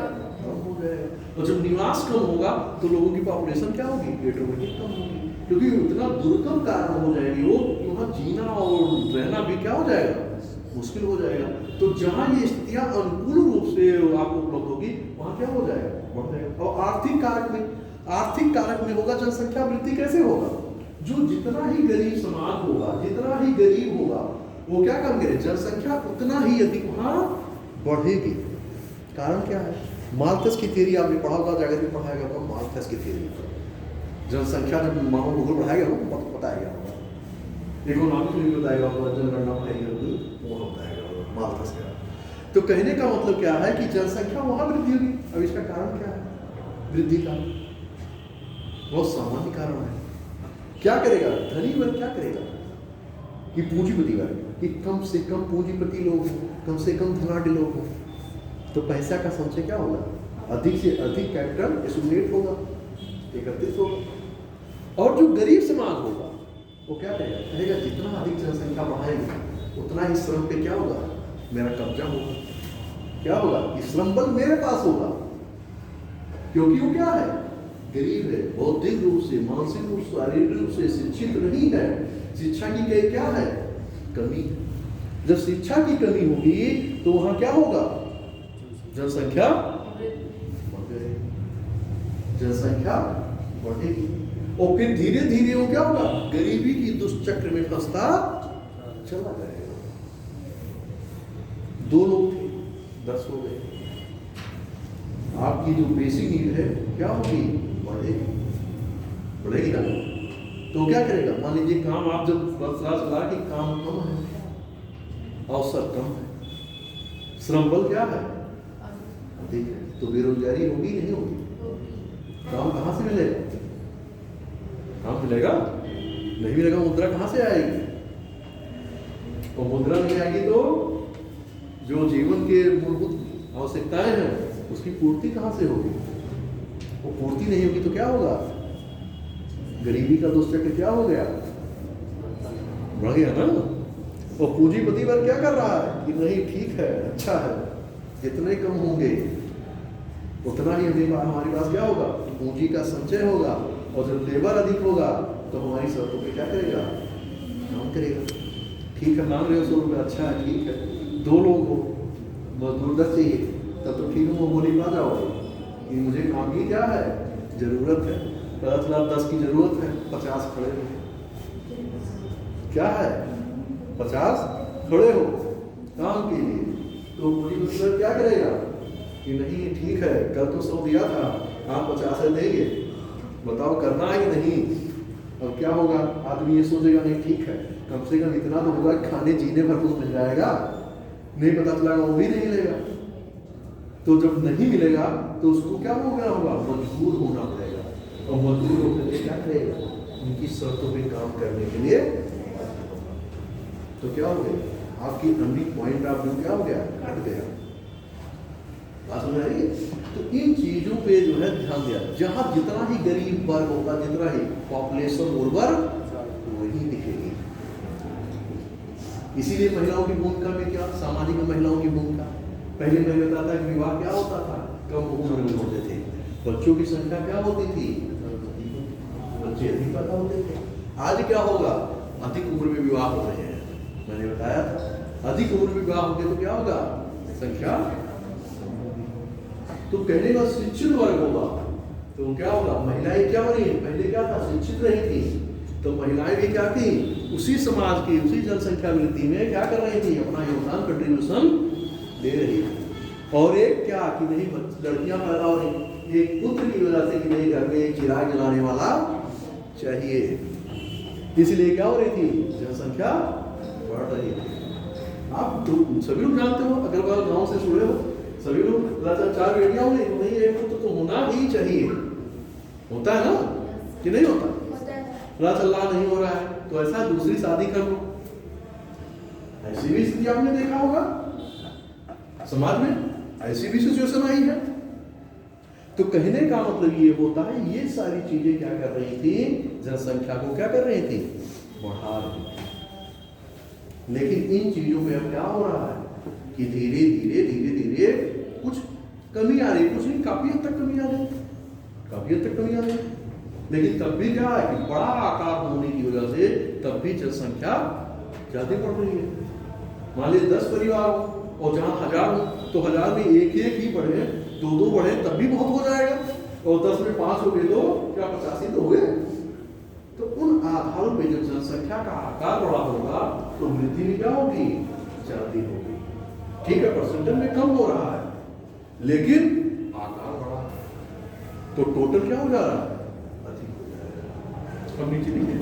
कम हो जाएगा। और जब निवास कम होगा तो लोगों की पॉपुलेशन क्या होगी, ऑटोमेटिक कम होगी, क्योंकि उतना दुर्गम कारण हो जाएगी वो, वहाँ जीना और रहना भी क्या हो जाएगा, मुश्किल हो जाएगा। तो जहाँ ये स्थितियाँ अनुकूल रूप से आपको उपलब्ध होगी, वहाँ क्या हो जाएगा, बढ़ जाएगा। और आर्थिक कारक में होगा जनसंख्या वृद्धि कैसे होगा, जो जितना ही गरीब समाज होगा, जितना ही गरीब होगा, वो क्या कम करे, जनसंख्या उतना ही अधिक वहाँ बढ़ेगी। कारण क्या है, माल्थस की थ्योरी आपने पढ़ा होगा, जाकर भी पढ़ाएगा तो माल्थस की थ्योरी, जनसंख्या जब मानव भूगोल पढ़ाएगा वो बताएगा, इकोनॉमिक्स में बताएगा, जनगणना पढ़ाएगा वो बताएगा माल्थस का। तो कहने का मतलब क्या है कि जनसंख्या वहाँ वृद्धि होगी। अब इसका कारण क्या है वृद्धि का, बहुत सामान्य कारण है। क्या करेगा धनी वर्ग, क्या करेगा कि पूंजीपति वर्ग, कि कम से कम पूंजीपति लोग हो, कम से कम धनाढ़ लोग हो, तो पैसा का संचय क्या होगा, अधिक से अधिक कैपिटल एक्युमुलेट होगा, एकत्रित होगा। और जो गरीब समाज होगा वो क्या करेगा, कहेगा जितना अधिक जनसंख्या बढ़ाएंगे उतना ही श्रम पे क्या होगा, मेरा कब्जा होगा, क्या होगा, श्रम बल मेरे पास होगा, क्योंकि वो क्या है, गरीब है, बौद्धिक रूप से, मानसिक रूप से, शारीरिक रूप से शिक्षित नहीं है। शिक्षा की कई क्या है, कमी है। जब शिक्षा की कमी होगी तो वहां क्या होगा, जनसंख्या बढ़ेगी, जनसंख्या बढ़ेगी, और फिर धीरे धीरे वो क्या होगा, गरीबी की दुष्चक्र में फंसता चला जाएगा। 2 लोग थे, 10 हो गए, आपकी जो बेसिक नीड है क्या होगी, बढ़ेगी ना। तो क्या करेगा, मान लीजिए काम आप जब पता चला कि काम कम है, अवसर कम है, श्रम बल क्या है अधिक है, तो बेरोजगारी होगी नहीं होगी, काम कहाँ से मिलेगा, काम मिलेगा नहीं मिलेगा, मुद्रा कहाँ से आएगी, और मुद्रा नहीं आएगी तो जो जीवन के मूलभूत आवश्यकताएं हैं उसकी पूर्ति कहाँ से होगी, वो पूर्ति नहीं होगी तो क्या होगा, गरीबी का दुष्चक्र क्या हो गया, बढ़ गया ना। और पूंजीपति वर्ग क्या कर रहा है कि नहीं ठीक है, अच्छा है, जितने कम होंगे उतना ही हमारे पास क्या होगा, पूंजी का संचय होगा, और जब लेबर अधिक होगा तो हमारी शर्तों पे क्या करेगा, काम करेगा। ठीक है, मान रहे हो 100 रुपये, अच्छा है, ठीक है, 2 लोग हो, मजदूर 10 चाहिए, तब तो ठीक है, वो बोली पा जाओगे कि मुझे काम की क्या है, जरूरत है, 10 की जरूरत है, 50 खड़े हो, क्या है 50 खड़े हो काम के लिए, तो पूंजीपति क्या करेगा कि नहीं ठीक है, कल तो 100 दिया था, आप 50 देंगे, बताओ करना है कि नहीं। अब क्या होगा, आदमी ये सोचेगा नहीं ठीक है, कम से कम इतना तो होगा, खाने जीने भर कुछ मिल जाएगा, नहीं पता चला वो भी नहीं मिलेगा, तो जब नहीं मिलेगा तो उसको क्या होगा, मजबूर होना पड़ेगा, और मजबूर होकर क्या करेगा, उनकी शर्तों पे काम करने के लिए, तो क्या हो गया, आपकी अर्निंग पॉइंट ऑफ व्यू क्या हो गया, घट गया। बात समझ आ रही है। तो इन चीजों पे जो है ध्यान दिया, जहां जितना ही गरीब वर्ग होगा, जितना ही पॉपुलेशन उर्वर वही दिखेगी। इसीलिए महिलाओं की भूमिका में क्या, सामाजिक महिलाओं की भूमिका, पहले मैं बताता था कि विवाह क्या होता था, कम उम्र में होते थे, बच्चों की संख्या क्या होती थी, बच्चे अधिक पैदा होते थे। आज क्या होगा, अधिक उम्र में विवाह हो रहे हैं, मैंने बताया था, अधिक उम्र में विवाह होंगे तो क्या होगा, संख्या, तो कहने का शिक्षित वर्ग होगा तो क्या होगा, महिलाएं क्या हो रही है, पहले क्या था, शिक्षित नहीं थी, तो महिलाएं भी क्या थी, उसी समाज की, उसी जनसंख्या वृद्धि में क्या कर रही थी, अपना योगदान कंट्रीब्यूशन दे रही थी। और एक क्या कि नहीं लड़कियां पैदा हो रही, एक पुत्र की वजह से कि नहीं घर में एक चिराग जलाने वाला चाहिए, इसलिए क्या हो रही थी, जनसंख्या बढ़ रही थी। आप सभी लोग जानते हो, अग्रवाल गांव से सुने हो, सभी लोग 4 बेटियां हो गई, तो नहीं एक पुत्र तो होना ही चाहिए, होता है ना कि नहीं होता? पता चल रहा नहीं हो रहा है तो ऐसा दूसरी शादी कर लो, ऐसी भी स्थिति आपने देखा होगा समाज में, ऐसी भी सिचुएशन आई है। तो कहने का मतलब ये होता है ये सारी चीजें क्या कर रही थी, जनसंख्या को क्या कर रही थी, बढ़ा रही थी। लेकिन इन चीजों में अब क्या हो रहा है कि धीरे धीरे धीरे धीरे कुछ कमी आ रही, कुछ नहीं काफी हद तक कमी आ रही, काफी हद तक कमी आ रही। लेकिन तब भी क्या है कि बड़ा आकार होने की वजह से तब भी जनसंख्या ज्यादा बढ़ रही है। मान लीजिए 10 परिवार हो और जहाँ 1000 हो तो 1000 में एक ही बढ़े, 2 बढ़े तब भी बहुत हो जाएगा, और 10 में 5 हो गए तो क्या 85 तो हो गए। तो उन आधारों पे जब जनसंख्या का आकार बड़ा होगा तो वृद्धि भी क्या होगी, ज्यादा होगी। ठीक है, परसेंटेज में कम हो रहा है लेकिन आकार बढ़ा है, तो टोटल क्या हो जा रहा है, अधिक हो जाएगा। अब नीचे लिखिए,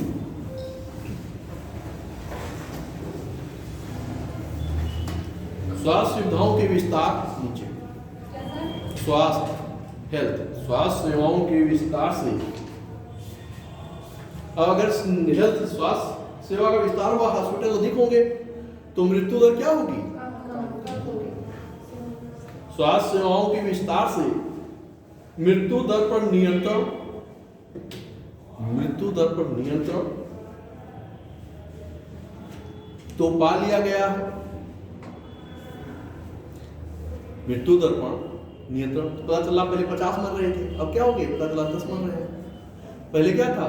स्वास्थ्य सुविधाओं के विस्तार, नीचे स्वास्थ्य हेल्थ, स्वास्थ्य सेवाओं के विस्तार से, अब अगर हेल्थ स्वास्थ्य सेवा का विस्तार हुआ, हॉस्पिटल अधिक होंगे तो मृत्यु दर क्या होगी, स्वास्थ्य सेवाओं के विस्तार से मृत्यु दर पर नियंत्रण, मृत्यु दर पर नियंत्रण तो पा लिया गया है। मृत्यु दर पर नियंत्रण, पता चला पहले 50 मर रहे थे, अब क्या हो गया, पता चला 10 मर रहे हैं। पहले क्या था,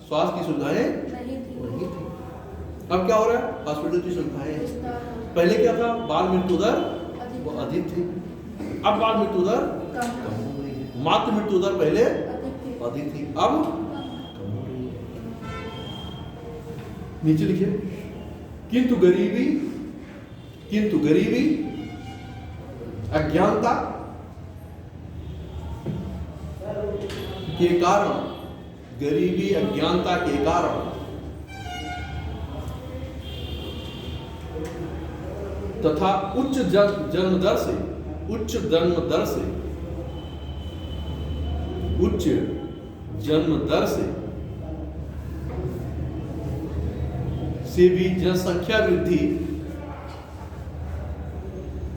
स्वास्थ्य की सुविधाएं नहीं थी, अब क्या हो रहा है, हॉस्पिटल की सुविधाएं। पहले क्या था, बाल मृत्यु दर अधिक थी, अब बाल मृत्यु दर कम हो गई है। मातृ मृत्यु दर पहले अधिक थी, अब कम हो रही है। नीचे लिखिए, किंतु गरीबी अज्ञानता के कारण, गरीबी अज्ञानता के कारण तथा उच्च जन्म दर से भी जनसंख्या वृद्धि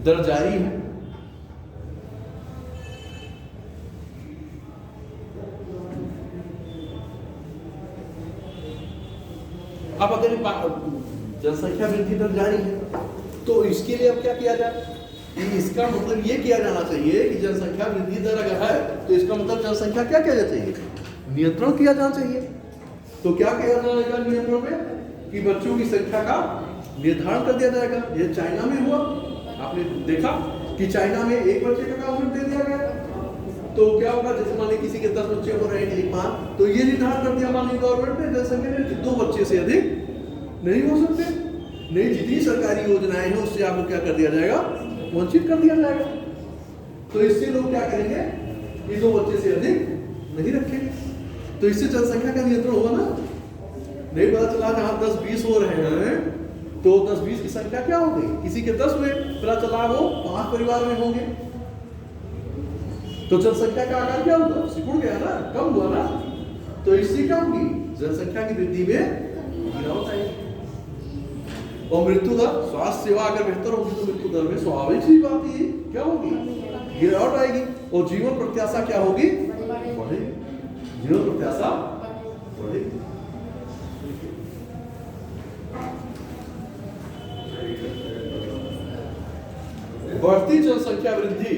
दर जारी है। अब अगर जनसंख्या वृद्धि दर जारी है तो इसके लिए अब क्या किया जाए, इसका मतलब ये किया जाना चाहिए कि जनसंख्या वृद्धि दर अगर है तो इसका मतलब जनसंख्या क्या किया जाना चाहिए, नियंत्रण किया जाना चाहिए। तो क्या किया जाएगा नियंत्रण में, कि बच्चों की संख्या का निर्धारण कर दिया जाएगा। ये चाइना में हुआ, आपने देखा कि चाइना में 1 बच्चे का काउंट दे दिया गया, तो क्या होगा, जैसे मान लीजिए किसी के 10 बच्चे हो रहे हैं, एक मां, तो ये निर्धारण कर दिया मान लीजिए गवर्नमेंट ने जनसंख्या में 2 बच्चे से अधिक नहीं हो सकते, नहीं, जितनी सरकारी योजनाएं हैं उससे आपको क्या कर दिया जाएगा, वंचित कर दिया जाएगा। तो इससे लोग क्या करेंगे कि 2 बच्चे से अधिक नहीं रखेंगे, तो इससे जनसंख्या का नियंत्रण होगा ना। नहीं पता चला जहां 10-20 हो रहे हैं तो 10-20 की संख्या क्या हो गई, किसी के 10 हुए, पता चला वो 5 परिवार में होंगे, तो जनसंख्या का आकार क्या होगा, सिकुड़ गया ना, कम हुआ ना। तो इससे क्या होगी, जनसंख्या की वृद्धि में गिरावट आएगी। और मृत्यु दर, स्वास्थ्य सेवा अगर बेहतर होगी तो मृत्यु दर में स्वाभाविक सी बात ही क्या होगी, गिरावट आएगी। और जीवन प्रत्याशा क्या होगी, बढ़ेगी, जीवन प्रत्याशा बढ़ेगी। बढ़ती जनसंख्या वृद्धि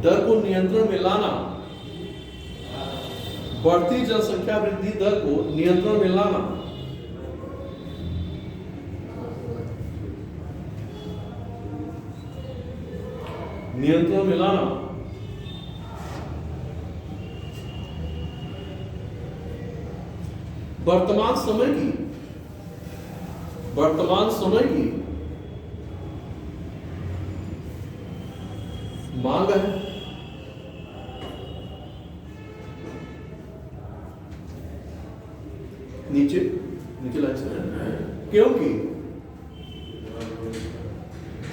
दर को नियंत्रण में लाना, बढ़ती जनसंख्या वृद्धि दर को नियंत्रण में लाना वर्तमान समय की मांग है। नीचे नीचे लाइन से, क्योंकि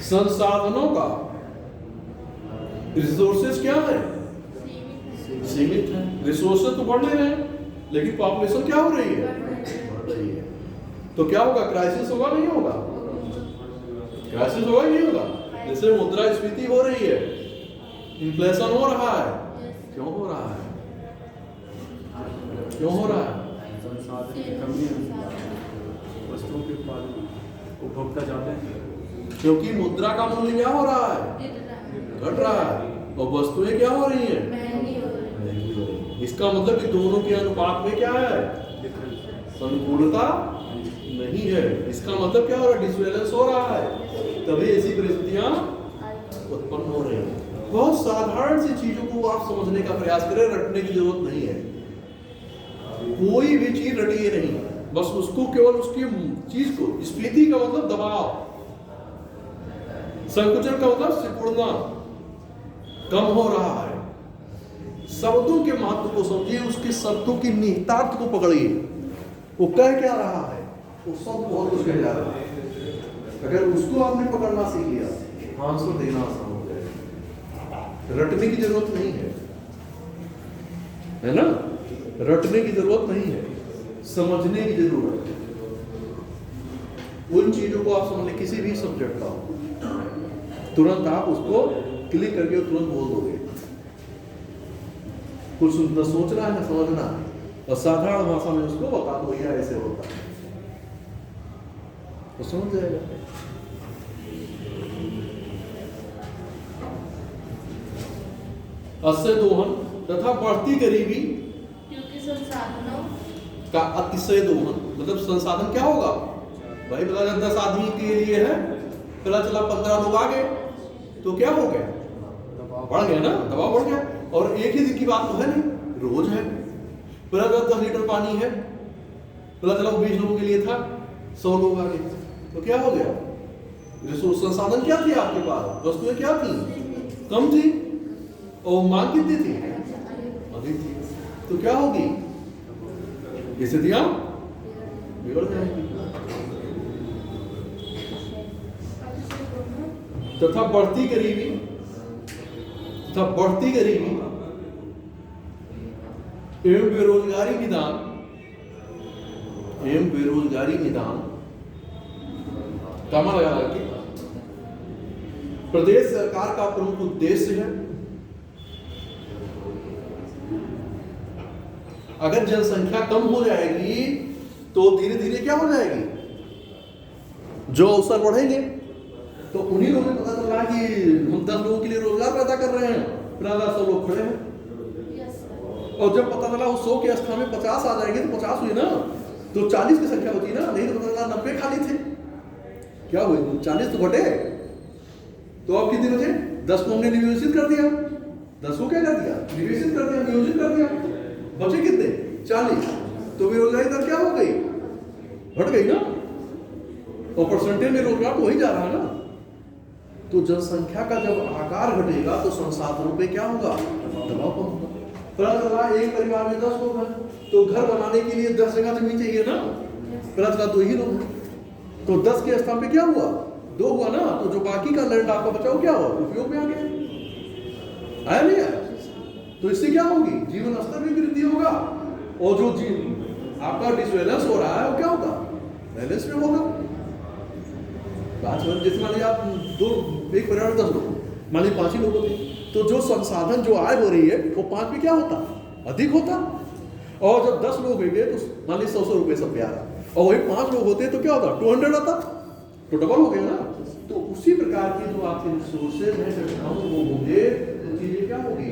संसाधनों का रिसोर्सेज क्या है, सीमित है। रिसोर्सेज तो बढ़ रहे हैं लेकिन पॉपुलेशन क्या हो रही है, बढ़ रही है। तो क्या होगा, क्राइसिस होगा नहीं होगा, क्राइसिस होगा नहीं होगा। जैसे मुद्रास्फीति हो रही है, इन्फ्लेशन हो रहा है, क्यों हो रहा है, क्यों हो रहा है, संसाधन की कमी है, वस्तुओं के उत्पादन उपभोक्ता ज्यादा है, क्योंकि मुद्रा का मूल्य क्या हो रहा है, घट रहा है, और वस्तुएं क्या हो रही हैं, महंगी हो रही। इसका मतलब कि दोनों के अनुपात में क्या है, अनुकूलता नहीं है। इसका मतलब क्या हो रहा है, डिसबैलेंस हो रहा है, तभी ऐसी परिस्थितियां उत्पन्न हो रही हैं। बहुत साधारण सी चीजों को आप समझने का प्रयास करें, रटने की जरूरत नहीं है। कोई भी चीज रटिए नहीं, बस उसको केवल उसकी चीज को, स्फीति का मतलब दबाव, संकुचन का मतलब सिकुड़ना, कम हो रहा है। शब्दों के महत्व को समझिए, उसके शब्दों की निहितार्थ को पकड़िए, वो कह क्या रहा है, वो सब बहुत कुछ कह जा रहा है। अगर उसको आपने पकड़ना सीख लिया, आंसर देना आसान हो जाएगा। रटने की जरूरत नहीं है ना, रटने की जरूरत नहीं है, समझने की जरूरत है। उन चीजों को आप समझ लें, किसी भी सब्जेक्ट का हो, तुरंत आप उसको क्लिक करके तुरंत बोल दोगे। कुछ न सोचना है न समझना है, और साधारण भाषा में उसको बता दो, यह ऐसे होता है, तो समझ जाएगा। अस्य दोहन तथा बढ़ती गरीबी क्योंकि संसाधनों का अतिशय दोहन, मतलब संसाधन क्या होगा भाई, पता चला 10 आदमी के लिए है, पता चला 15 लोग आ गए, तो क्या हो गया, बढ़ गया ना, दबाव बढ़ गया। और एक ही दिन की बात तो है नहीं, रोज है। पता चला 10 लीटर पानी है, पता चला 20 लोगों के लिए था, 100 लोग आ गए, तो क्या हो गया, रिसोर्स संसाधन क्या थी आपके पास, वस्तुएं क्या थी, कम थी, और मांग कितनी थी, अधिक थी, तो क्या होगी, स्थितियां बिगड़ जाएंगी। तथा बढ़ती गरीबी, तथा बढ़ती गरीबी एवं बेरोजगारी निदान, एवं बेरोजगारी निदान कमा लगा करके प्रदेश सरकार का प्रमुख उद्देश्य है। अगर जनसंख्या कम हो जाएगी तो धीरे धीरे क्या हो जाएगी, जो अवसर बढ़ेंगे, तो उन्हीं लोगों को पता चल रहा है कि हम 10 लोगों के लिए रोजगार पैदा कर रहे हैं, फिर 100 लोग खड़े हैं, और जब पता चला उस 100 के स्थान में 50 आ जाएंगे, तो 50 हुई ना, तो 40 की संख्या बची ना, नहीं तो पता चला 90 खाली थे, क्या हुए, 40 तो घटे, तो अब कितने बचे, 10 को हमने नियोजित कर दिया, 10 को क्या कर दिया, निवेशित कर दिया, नियोजित कर दिया, बचे कितने, 40, तो बेरोजगारी दर क्या हो गई, घट गई ना, और परसेंटेज में रोजगार तो वही जा रहा है ना। तो जनसंख्या का जब आकार घटेगा तो संसाधनों पे क्या होगा, दबाव कम होगा। पता चला एक परिवार में 10 लोग हैं, तो घर बनाने के लिए 10 जगह जमीन चाहिए ना, पता चला 2 ही लोग हैं, तो 10 के स्थान पे क्या हुआ, 2 हुआ ना, तो जो बाकी का लैंड आपका बचा वो क्या हुआ, उपयोग में आ गया, आया नहीं आया। तो इससे क्या होगी, जीवन स्तर में वृद्धि होगा, और जो आपका डिसबैलेंस हो रहा है वो क्या होगा, बैलेंस में होगा। जितना आप एक परिवार में 10 लोग, मान लीजिए 5 ही लोग होते, तो जो संसाधन जो आय हो रही है वो 5 में क्या होता, अधिक होता, और जब 10 लोग होंगे तो मान लीजिए 100 रुपये सब पे आ रहा, और वही 5 लोग होते तो क्या होता, 200 आता, तो डबल हो गया ना। तो उसी प्रकार की जो आपके रिसोर्सेज हैं वो होंगे, तो चीजें क्या होगी,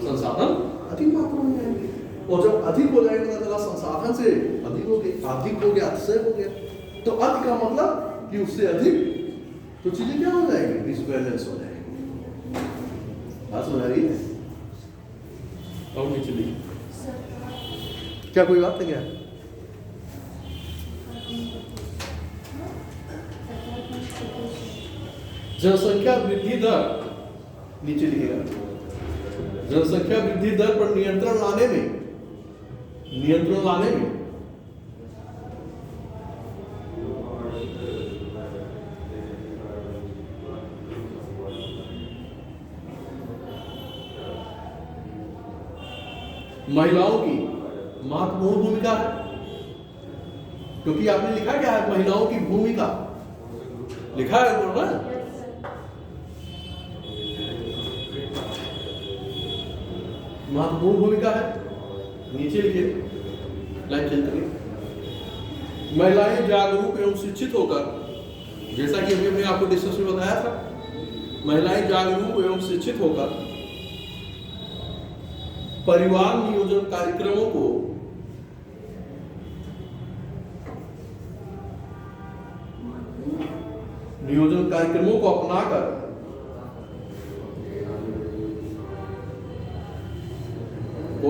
संसाधन अधिक मात्रा में जाएंगे, और जब अधिक हो जाएंगे तो संसाधन से अधिक हो गया, अधिक हो गया, अतिशय हो गया, तो अति का मतलब कि उससे अधिक, तो चीजें क्या हो जाएगी, डिसबैलेंस हो जाएगी। बात समझ आ रही है, और नीचे लिखिए, क्या कोई बात है क्या, जनसंख्या वृद्धि दर नीचे लिखेगा जनसंख्या वृद्धि दर पर नियंत्रण लाने में महिलाओं की महत्वपूर्ण भूमिका है, क्योंकि आपने लिखा क्या है महिलाओं की भूमिका लिखा है ऊपर ना। महत्वपूर्ण भूमिका है, नीचे लिखिए लाइन चेंज करिए। महिलाएं जागरूक एवं शिक्षित होकर, जैसा कि अभी हमने आपको डिस्कशन में बताया था, महिलाएं जागरूक एवं शिक्षित होकर परिवार नियोजन कार्यक्रमों को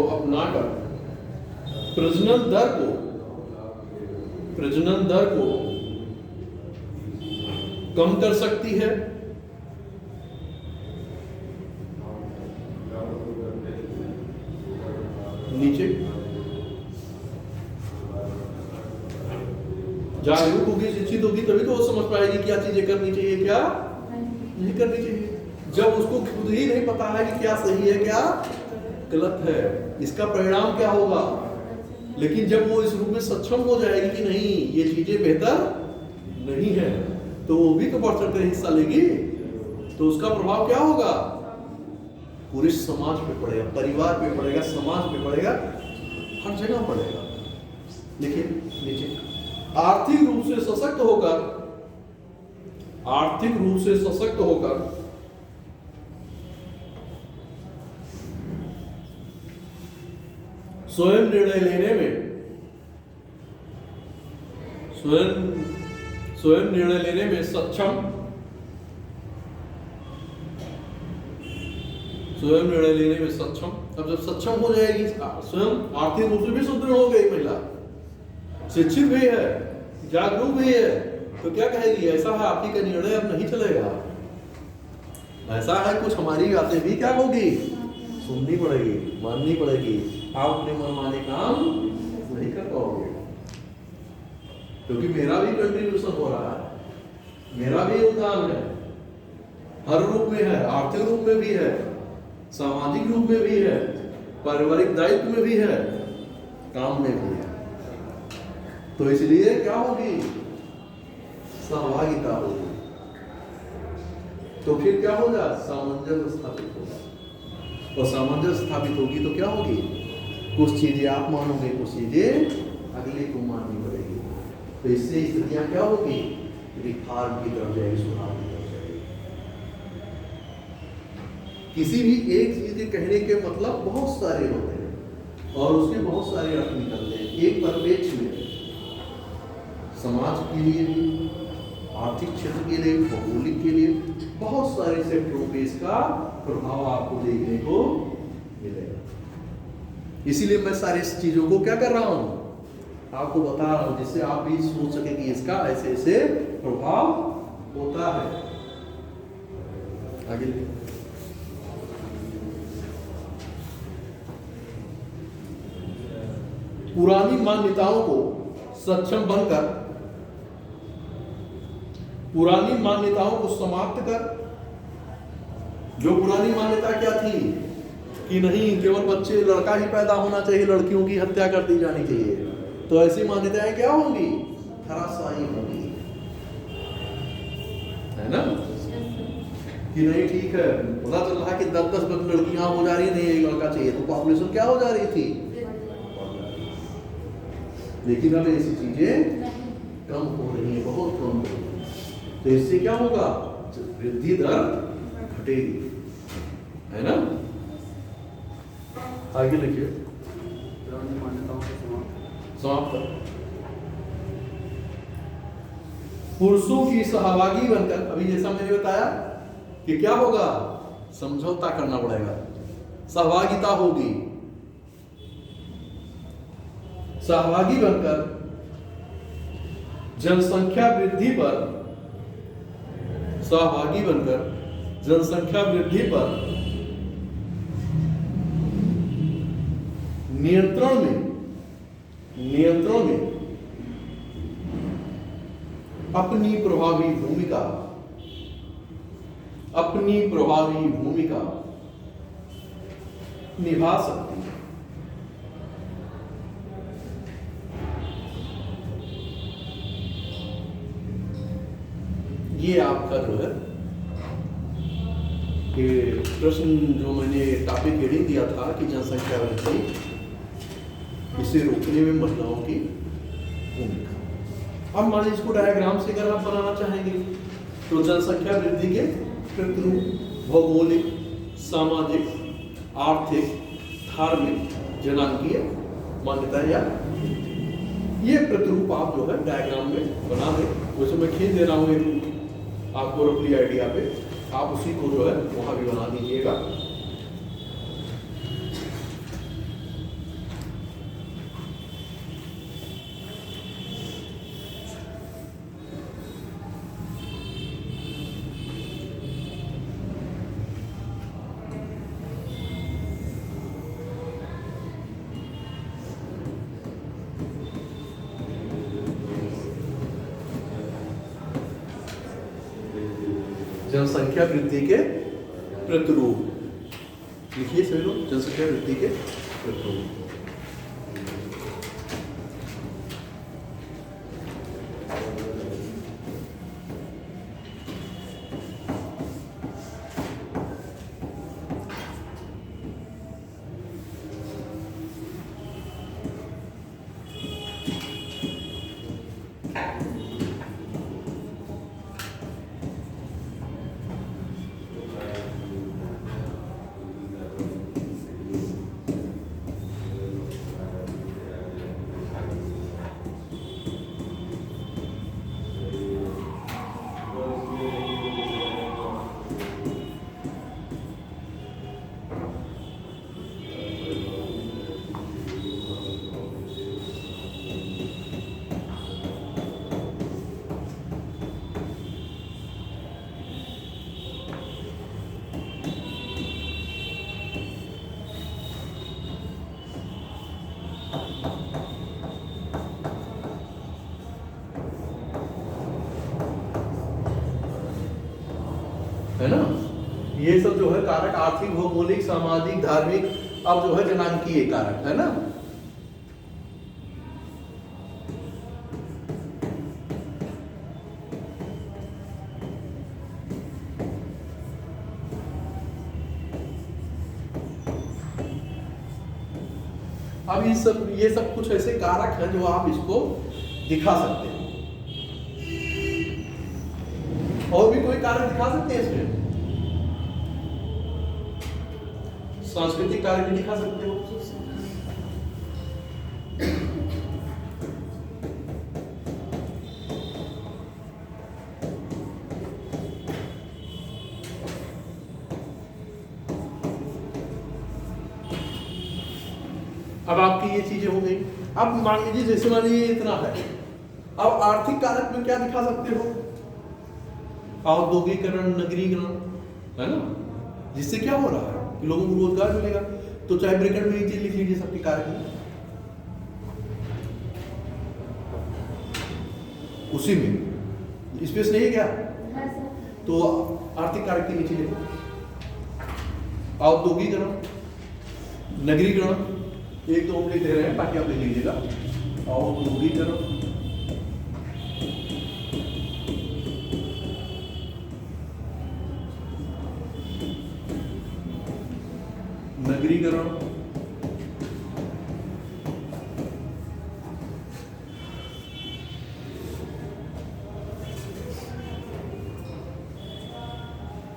अपनाकर प्रजनन दर को कम कर सकती है, नीचे जागरूक होगी शिक्षित होगी तभी तो वो समझ पाएगी क्या चीजें करनी चाहिए क्या नहीं करनी चाहिए। जब उसको खुद ही नहीं पता है कि क्या सही है क्या गलत है, इसका परिणाम क्या होगा। लेकिन जब वो इस रूप में सक्षम हो जाएगी कि नहीं ये चीजें बेहतर नहीं है, तो वो भी तो बढ़ चढ़ कर हिस्सा लेगी, तो उसका प्रभाव क्या होगा पूरे समाज पे पड़ेगा, परिवार पे पड़ेगा, समाज पे पड़ेगा, हर जगह पड़ेगा। देखिए नीचे आर्थिक रूप से सशक्त होकर स्वयं निर्णय लेने में सक्षम अब जब सक्षम हो जाएगी, स्वयं आर्थिक रूप से भी सुदृढ़ हो गई महिला, शिक्षित भी है, जागरूक भी है, तो क्या कहेगी ऐसा है आपकी का निर्णय अब नहीं चलेगा, ऐसा है कुछ हमारी बातें भी क्या होगी सुननी पड़ेगी, माननी पड़ेगी, आप अपने मनमाने काम नहीं कर पाओगे, क्योंकि मेरा भी कंट्रीब्यूशन हो रहा है, मेरा भी योगदान है, हर रूप में है, आर्थिक रूप में भी है, सामाजिक रूप में भी है, पारिवारिक दायित्व में भी है, काम में भी है। तो इसलिए क्या होगी सहभागिता होगी, तो फिर क्या होगा सामंजस्य स्थापित होगा, और सामंजस्य स्थापित होगी तो क्या होगी कुछ चीजें आप मानोगे, कुछ चीजें अगले को माननी पड़ेगी, तो इससे स्थितियां क्या होगी रिफॉर्म की तरफ जाएगी, सुधार की तरफ जाएगी। किसी भी एक चीज के कहने के मतलब बहुत सारे होते हैं और उसके बहुत सारे अर्थ निकलते हैं, एक परिप्रेक्ष्य में समाज के लिए भी, आर्थिक क्षेत्र के लिए, भौगोलिक के लिए, बहुत सारे सेक्टरों पे इसका प्रभाव आपको देखने को मिलेगा। इसीलिए मैं सारी चीजों को क्या कर रहा हूं आपको बता रहा हूं, जिससे आप भी सोच सके कि इसका ऐसे ऐसे प्रभाव होता है। आगे पुरानी मान्यताओं को सक्षम बनकर, पुरानी मान्यताओं को समाप्त कर, जो पुरानी मान्यता क्या थी कि नहीं केवल बच्चे लड़का ही पैदा होना चाहिए, लड़कियों की हत्या कर दी जानी चाहिए, तो ऐसी मान्यताएं क्या होंगी धराशायी होंगी, है ना कि नहीं ठीक है पता चल रहा है कि 10-10 लड़कियां हो जा रही, नहीं एक लड़का चाहिए, तो पॉपुलेशन क्या हो जा रही थी, लेकिन अब ऐसी चीजें कम हो रही है, बहुत कम हो रही है, तो इससे क्या होगा वृद्धि दर घटेगी, है ना। आगे लिखिए मान्यताओं को समाप्त कर। पुरुषों की सहभागी बनकर, अभी जैसा मैंने बताया कि क्या होगा समझौता करना पड़ेगा, सहभागिता होगी, सहभागी बनकर जनसंख्या वृद्धि पर सहभागी बनकर जनसंख्या वृद्धि पर नियंत्रण में अपनी प्रभावी भूमिका निभा सकती है। ये आपका जो है कि प्रश्न जो मैंने टॉपिक हेडिंग दिया था कि जनसंख्या वृद्धि, इसे रोकने में महिलाओं की भूमिका। अब मान लीजिए इसको डायग्राम से अगर आप बनाना चाहेंगे तो जनसंख्या वृद्धि के प्रतिरूप भौगोलिक, सामाजिक, आर्थिक, धार्मिक, जनांगीय मान्यताएं या ये प्रतिरूप आप जो है डायग्राम में बना दें। वैसे मैं खींच दे रहा हूँ आपको रफली आइडिया पे, आप उसी को जो है वहां भी बना दीजिएगा। जनसंख्या वृद्धि के प्रतिरूप लिखिए सभी लोग, जनसंख्या वृद्धि के प्रतिरूप। है ना, ये सब जो है कारक आर्थिक, भौगोलिक, सामाजिक, धार्मिक, अब जो है जनांकीय कारक, है ना। अब ये सब कुछ ऐसे कारक हैं जो आप इसको दिखा सकते हैं। और भी कोई कारक दिखा सकते हैं इसमें? सांस्कृतिक कारक भी दिखा सकते हो। अब आपकी ये चीजें हो गई। अब मान लीजिए जैसे मान लीजिए इतना है, अब आर्थिक कारक में क्या दिखा सकते हो? औद्योगिकरण, नगरीकरण, है ना, जिससे क्या हो रहा है कि लोगों को रोजगार मिलेगा। तो चाहे ब्रैकेट में नीचे लिख लीजिए सबके कारक में, उसी में स्पेस नहीं है क्या? तो आर्थिक कारक के नीचे लिखो औद्योगिकरण, नगरीकरण, एक दो लिख दे रहे हैं ताकि आप लिख लीजिएगा। औद्योगिकरण,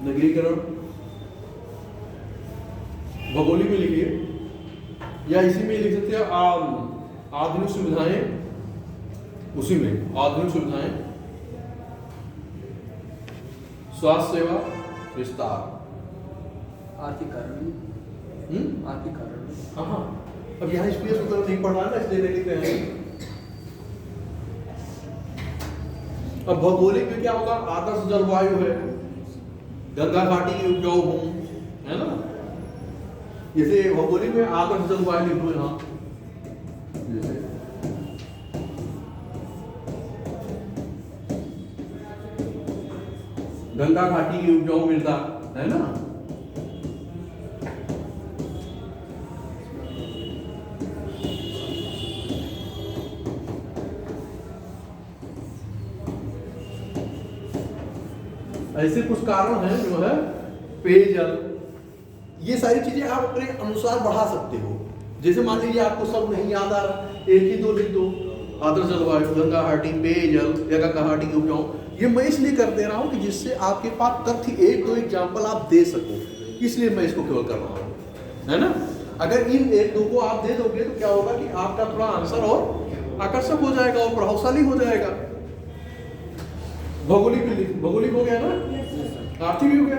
नगरीकरण, भौगोलिक में लिखिए या इसी में लिख सकते हैं आधुनिक सुविधाएं, उसी में आधुनिक सुविधाएं, स्वास्थ्य सेवा विस्तार, आर्थिक कारण, आर्थिक कारण। हाँ, अब यहाँ स्पेस उधर नहीं पढ़ रहा ना, इसलिए लिख रहे हैं। अब भौगोलिक में क्या होगा? आदर्श जलवायु है, गंगा घाटी की उपजाऊ भूमि, है ना। जैसे भौगोलिक में आदर्श जलवायु लिख लो यहाँ, जैसे गंगा घाटी की उपजाऊ मृदा, है ना। ऐसे कुछ कारण हैं जो है पेयजल, ये सारी चीजें आप अपने अनुसार बढ़ा सकते हो। जैसे मान लीजिए आपको सब नहीं याद आ रहा, एक ही दो लिख दो, आदर्श जलवायु, गंगा घाटी, पेयजल या गंगा घाटी की उपजाऊ। ये मैं इसलिए कर दे रहा हूँ कि जिससे आपके पास तथ्य एक दो एग्जाम्पल आप दे सको, इसलिए मैं इसको केवल कर रहा हूँ, है ना। अगर इन एक दो को आप दे दोगे तो क्या होगा कि आपका थोड़ा आंसर और आकर्षक हो जाएगा और प्रभावशाली हो जाएगा। भौगोलिक हो गया ना, आर्थिक भी हो गया।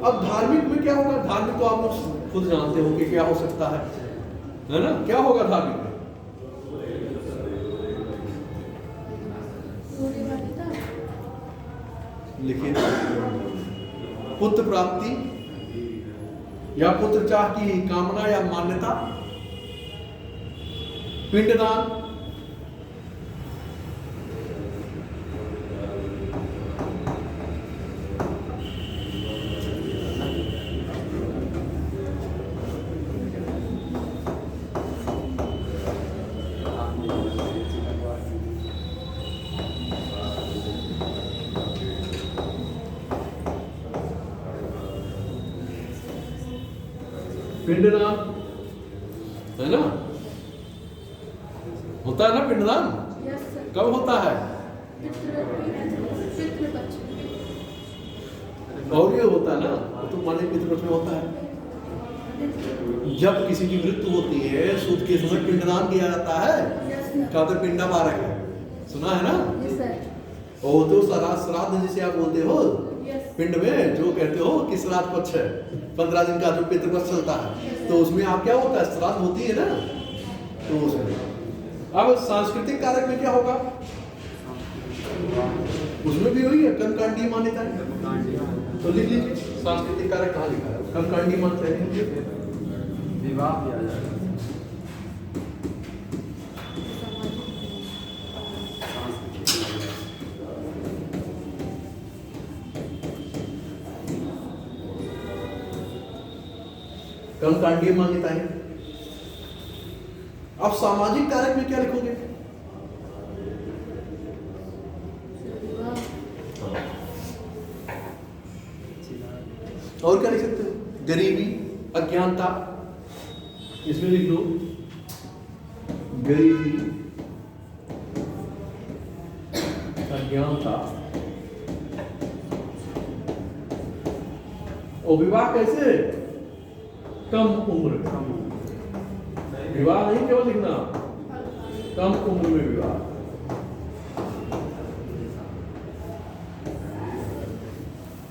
अब धार्मिक में क्या होगा? धार्मिक तो आप लोग खुद जानते हो कि क्या हो सकता है ना। क्या होगा धार्मिक में? लिखिए, पुत्र प्राप्ति या पुत्र चाह की कामना या मान्यता, पिंडदान, पिंडदान, है ना। होता है ना पिंडदान? कब होता है? और ये होता है ना, तो माने पितृपक्ष में होता है। जब किसी की मृत्यु होती है सूद के समय पिंडदान किया जाता है। क्या होता है? पिंडा बारक है, सुना है ना। और तो श्राद्ध जिसे आप बोलते हो, पिंड में जो कहते हो कि श्राद्ध पक्ष है, 15 दिन का जो पितृपक्ष चलता है, तो उसमें आप क्या होता है? श्राद्ध होती है ना। तो उसमें अब सांस्कृतिक कारक में क्या होगा? उसमें भी वही है, कर्मकांडीय मान्यता है। तो लिख लीजिए, सांस्कृतिक कारक कहाँ लिखा है? कर्मकांडीय मान्यता है। विवाह किया जाएगा, कर्मकांडीय मान्यता है। अब सामाजिक कारक में क्या लिखोगे? और क्या लिख सकते हो? गरीबी, अज्ञानता, इसमें लिख दो गरीबी, अज्ञानता। और विवाह कैसे? कम उम्र में। विवाह नहीं केवल लिखना, कम उम्र में विवाह।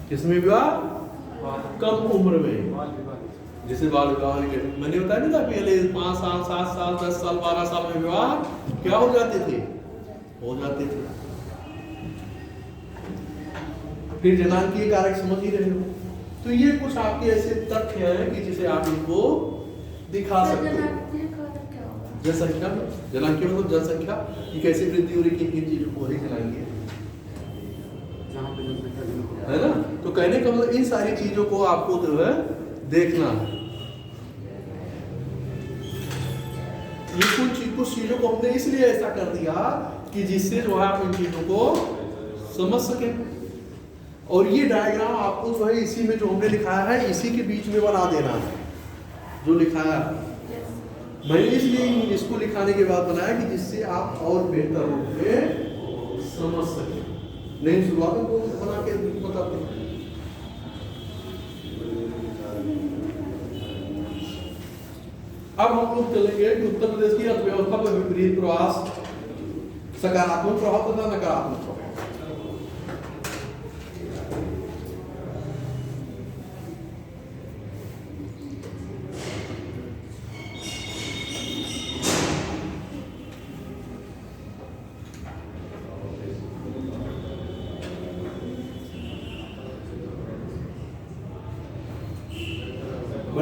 किसमें विवाह? कम उम्र में। जैसे बाल विवाह मैंने बताया ना था पहले, 5 साल, 7 साल, 10 साल, 12 साल में विवाह क्या हो जाते थे? फिर जनांकीय कारक समझ ही रहे हो। तो ये कुछ आपके ऐसे तथ्य हैं कि जिसे आप इनको दिखा सकते हो। जनसंख्या, जनांकीय मतलब जनसंख्या की कैसे वृद्धि हो रही, किन चीजों को हो रही जनांकीय, है ना। तो कहने का मतलब इन सारी चीजों को आपको जो है देखना है। ये कुछ चीजों को हमने इसलिए ऐसा कर दिया कि जिससे जो है आप इन चीजों को समझ सके। और ये डायग्राम आपको जो है इसी में जो हमने लिखाया है इसी के बीच में बना देना है, जो लिखाया मैंने इसलिए इसको लिखाने के बाद बनाया कि जिससे आप और बेहतर रूप में समझ सके। नहीं शुरुआत में बना के बताते हैं। अब हम लोग चलेंगे कि उत्तर प्रदेश की अर्थव्यवस्था पर विपरीत प्रवास, सकारात्मक प्रभाव तथा नकारात्मक प्रभाव।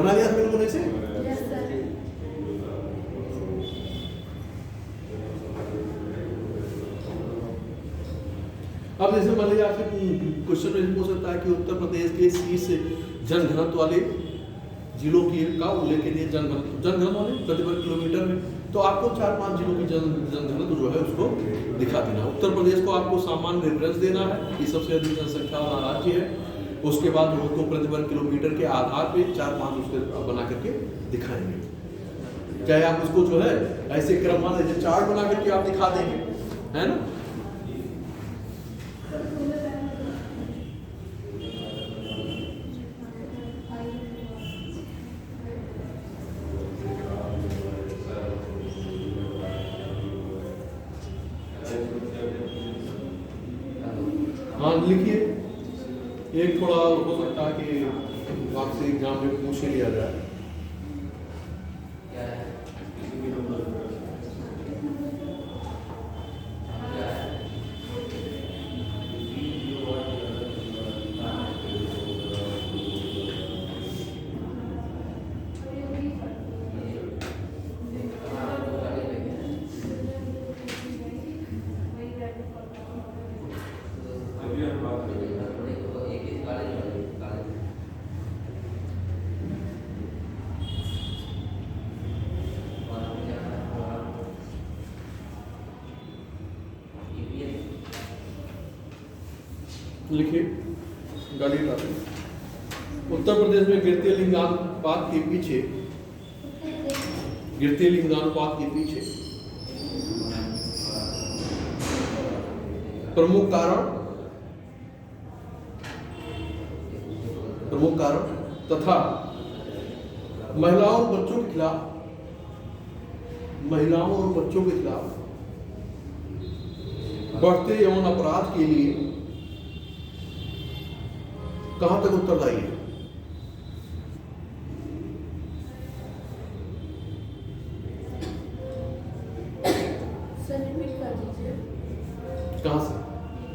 बना लिया था लोगों ने इसे? Yes sir. अब जैसे मान लीजिए आपसे क्वेश्चन में पूछ सकता है कि उत्तर प्रदेश के 30 जनघनत्व वाले जिलों की का उल्लेख कीजिए। जनघनत्व वाले प्रति वर्ग किलोमीटर में, तो आपको 4-5 जिलों की जनघनत्व जो है उसको दिखा देना। उत्तर प्रदेश को आपको सामान्य रेफरेंस देना है कि सबसे अधिक जनसंख्या वाला राज्य है। उसके बाद उसको प्रति वर्ग किलोमीटर के आधार पे 4-5 उसके बना करके दिखाएंगे। चाहे आप उसको जो है ऐसे क्रम मान लीजिए चार्ट बना करके आप दिखा देंगे, है ना। हाँ लिखिए, एक थोड़ा हो सकता है कि आपसे एग्जाम में पूछ ही लिया जाए। लिखिए, गाली उठाते हैं। उत्तर प्रदेश में गिरते लिंगानुपात के पीछे प्रमुख कारण तथा महिलाओं और बच्चों के खिलाफ बढ़ते यौन अपराध के लिए कहां तक उत्तरदायी है? सर रिपीट कर दीजिए। कहां से?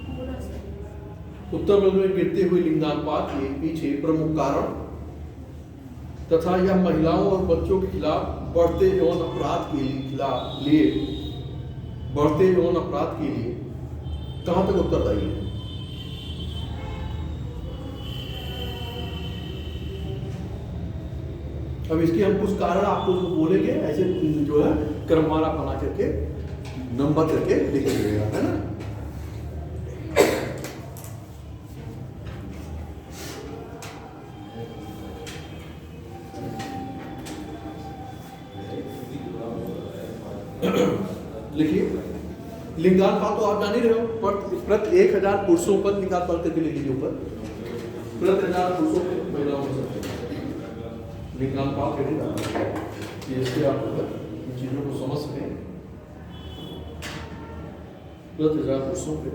पूरा सर। उत्तर प्रदेश में गिरते हुए लिंगानुपात के पीछे प्रमुख कारण तथा यह महिलाओं और बच्चों के खिलाफ बढ़ते यौन अपराध के लिए कहां तक उत्तरदायी है? अब इसके हम कुछ कारण आपको जो बोलेंगे ऐसे जो है क्रमवार बना करके नंबर करके लिख लीजिएगा, है ना। लिखिए, लिंगानुपात तो आप जान ही रहे हो, प्रति 1000 पुरुषों पर लिंगानुपात करके लिख लीजिए ऊपर, प्रति 1000 पुरुषों पर महिलाओं पर लिंगानुपात करेगा। इससे आप इन चीजों को समझ सकें। प्रति 1000 पुरुषों पे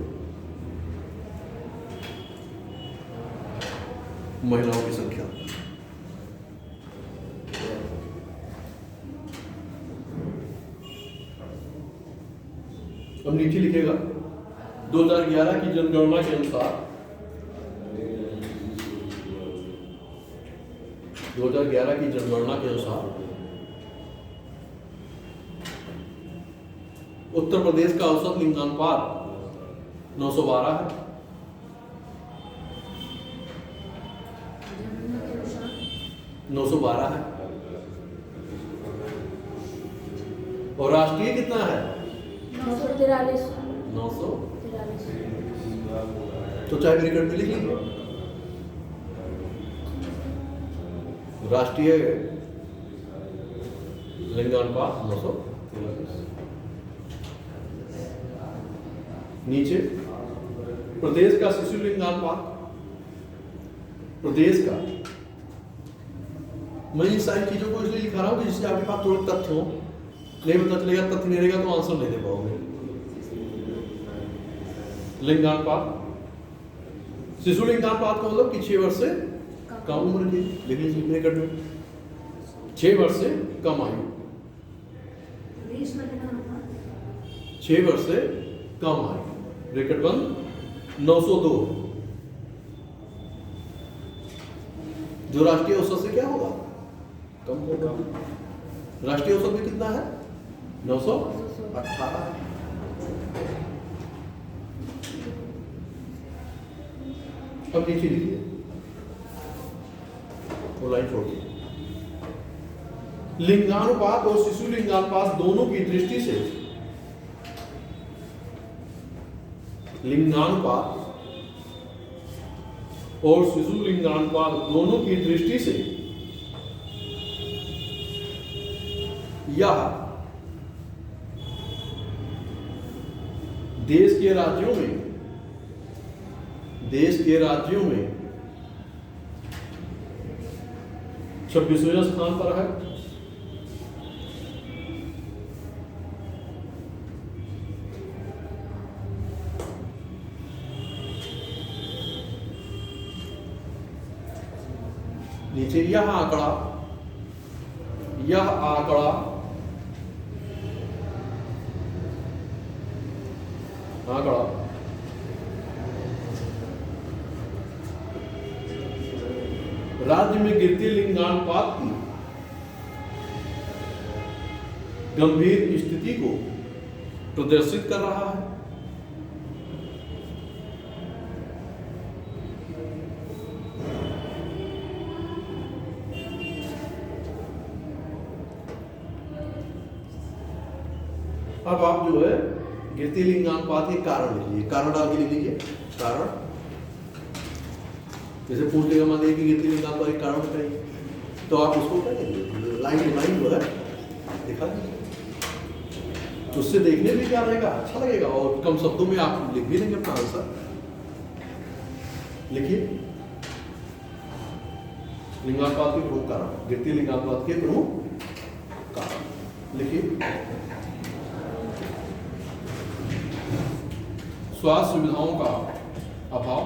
महिलाओं की संख्या। अब नीचे लिखेगा 2011 की जनगणना के अनुसार 2011 की जनगणना के अनुसार उत्तर प्रदेश का औसत लिंगानुपात 912 है। 912 है। और राष्ट्रीय कितना है? 943। 900। तो चाहे ब्रैकेट में लिख लीजिए, राष्ट्रीय लिंगानुपात 943। नीचे प्रदेश का शिशु लिंगानुपात, प्रदेश का, मैं इन सारी चीजों को इसलिए लिखा रहा हूं कि जिससे आपके पास थोड़े तथ्य हो। नहीं पता चलेगा, तथ्य नहीं रहेगा तो आंसर नहीं दे पाओगे। लिंगानुपात, शिशु लिंगानुपात का मतलब कि 6 वर्ष से कम उम्र की, लिख लीजिए ब्रैकेट में, 6 वर्ष से कम आयु, 6 वर्ष से कम आयु, ब्रैकेट बंद, 902। जो राष्ट्रीय औसत से क्या होगा? कम होगा। राष्ट्रीय औसत भी कितना है? 918। अब नीचे लिखिए, वो लाइन छोड़िए। लिंगानुपात और शिशु लिंगानुपात दोनों की दृष्टि से, लिंगानुपात और शिशु लिंगानुपात दोनों की दृष्टि से यह देश के राज्यों में 26वें स्थान पर है। नीचे यह आंकड़ा राज्य में गिरते लिंगानुपात की गंभीर स्थिति को प्रदर्शित कर रहा है। अब आप जो है गिरती लिंगानुपात के कारण लिखिए, कारण डाल के लिख लीजिए। कारण जैसे पूछ लेगा मान लीजिए कि गिरती लिंगानुपात के कारण बताइए, तो आप उसको क्या करेंगे, लाइन जो है दिखा दीजिए। तो उससे देखने में क्या रहेगा, अच्छा लगेगा और कम शब्दों में आप लिख भी देंगे अपना आंसर। लिखिए लिंगानुपात के प्रमुख कारण, गिरती लिंगानुपात के प्रमुख कारण लिखिए। स्वास्थ्य सुविधाओं का अभाव,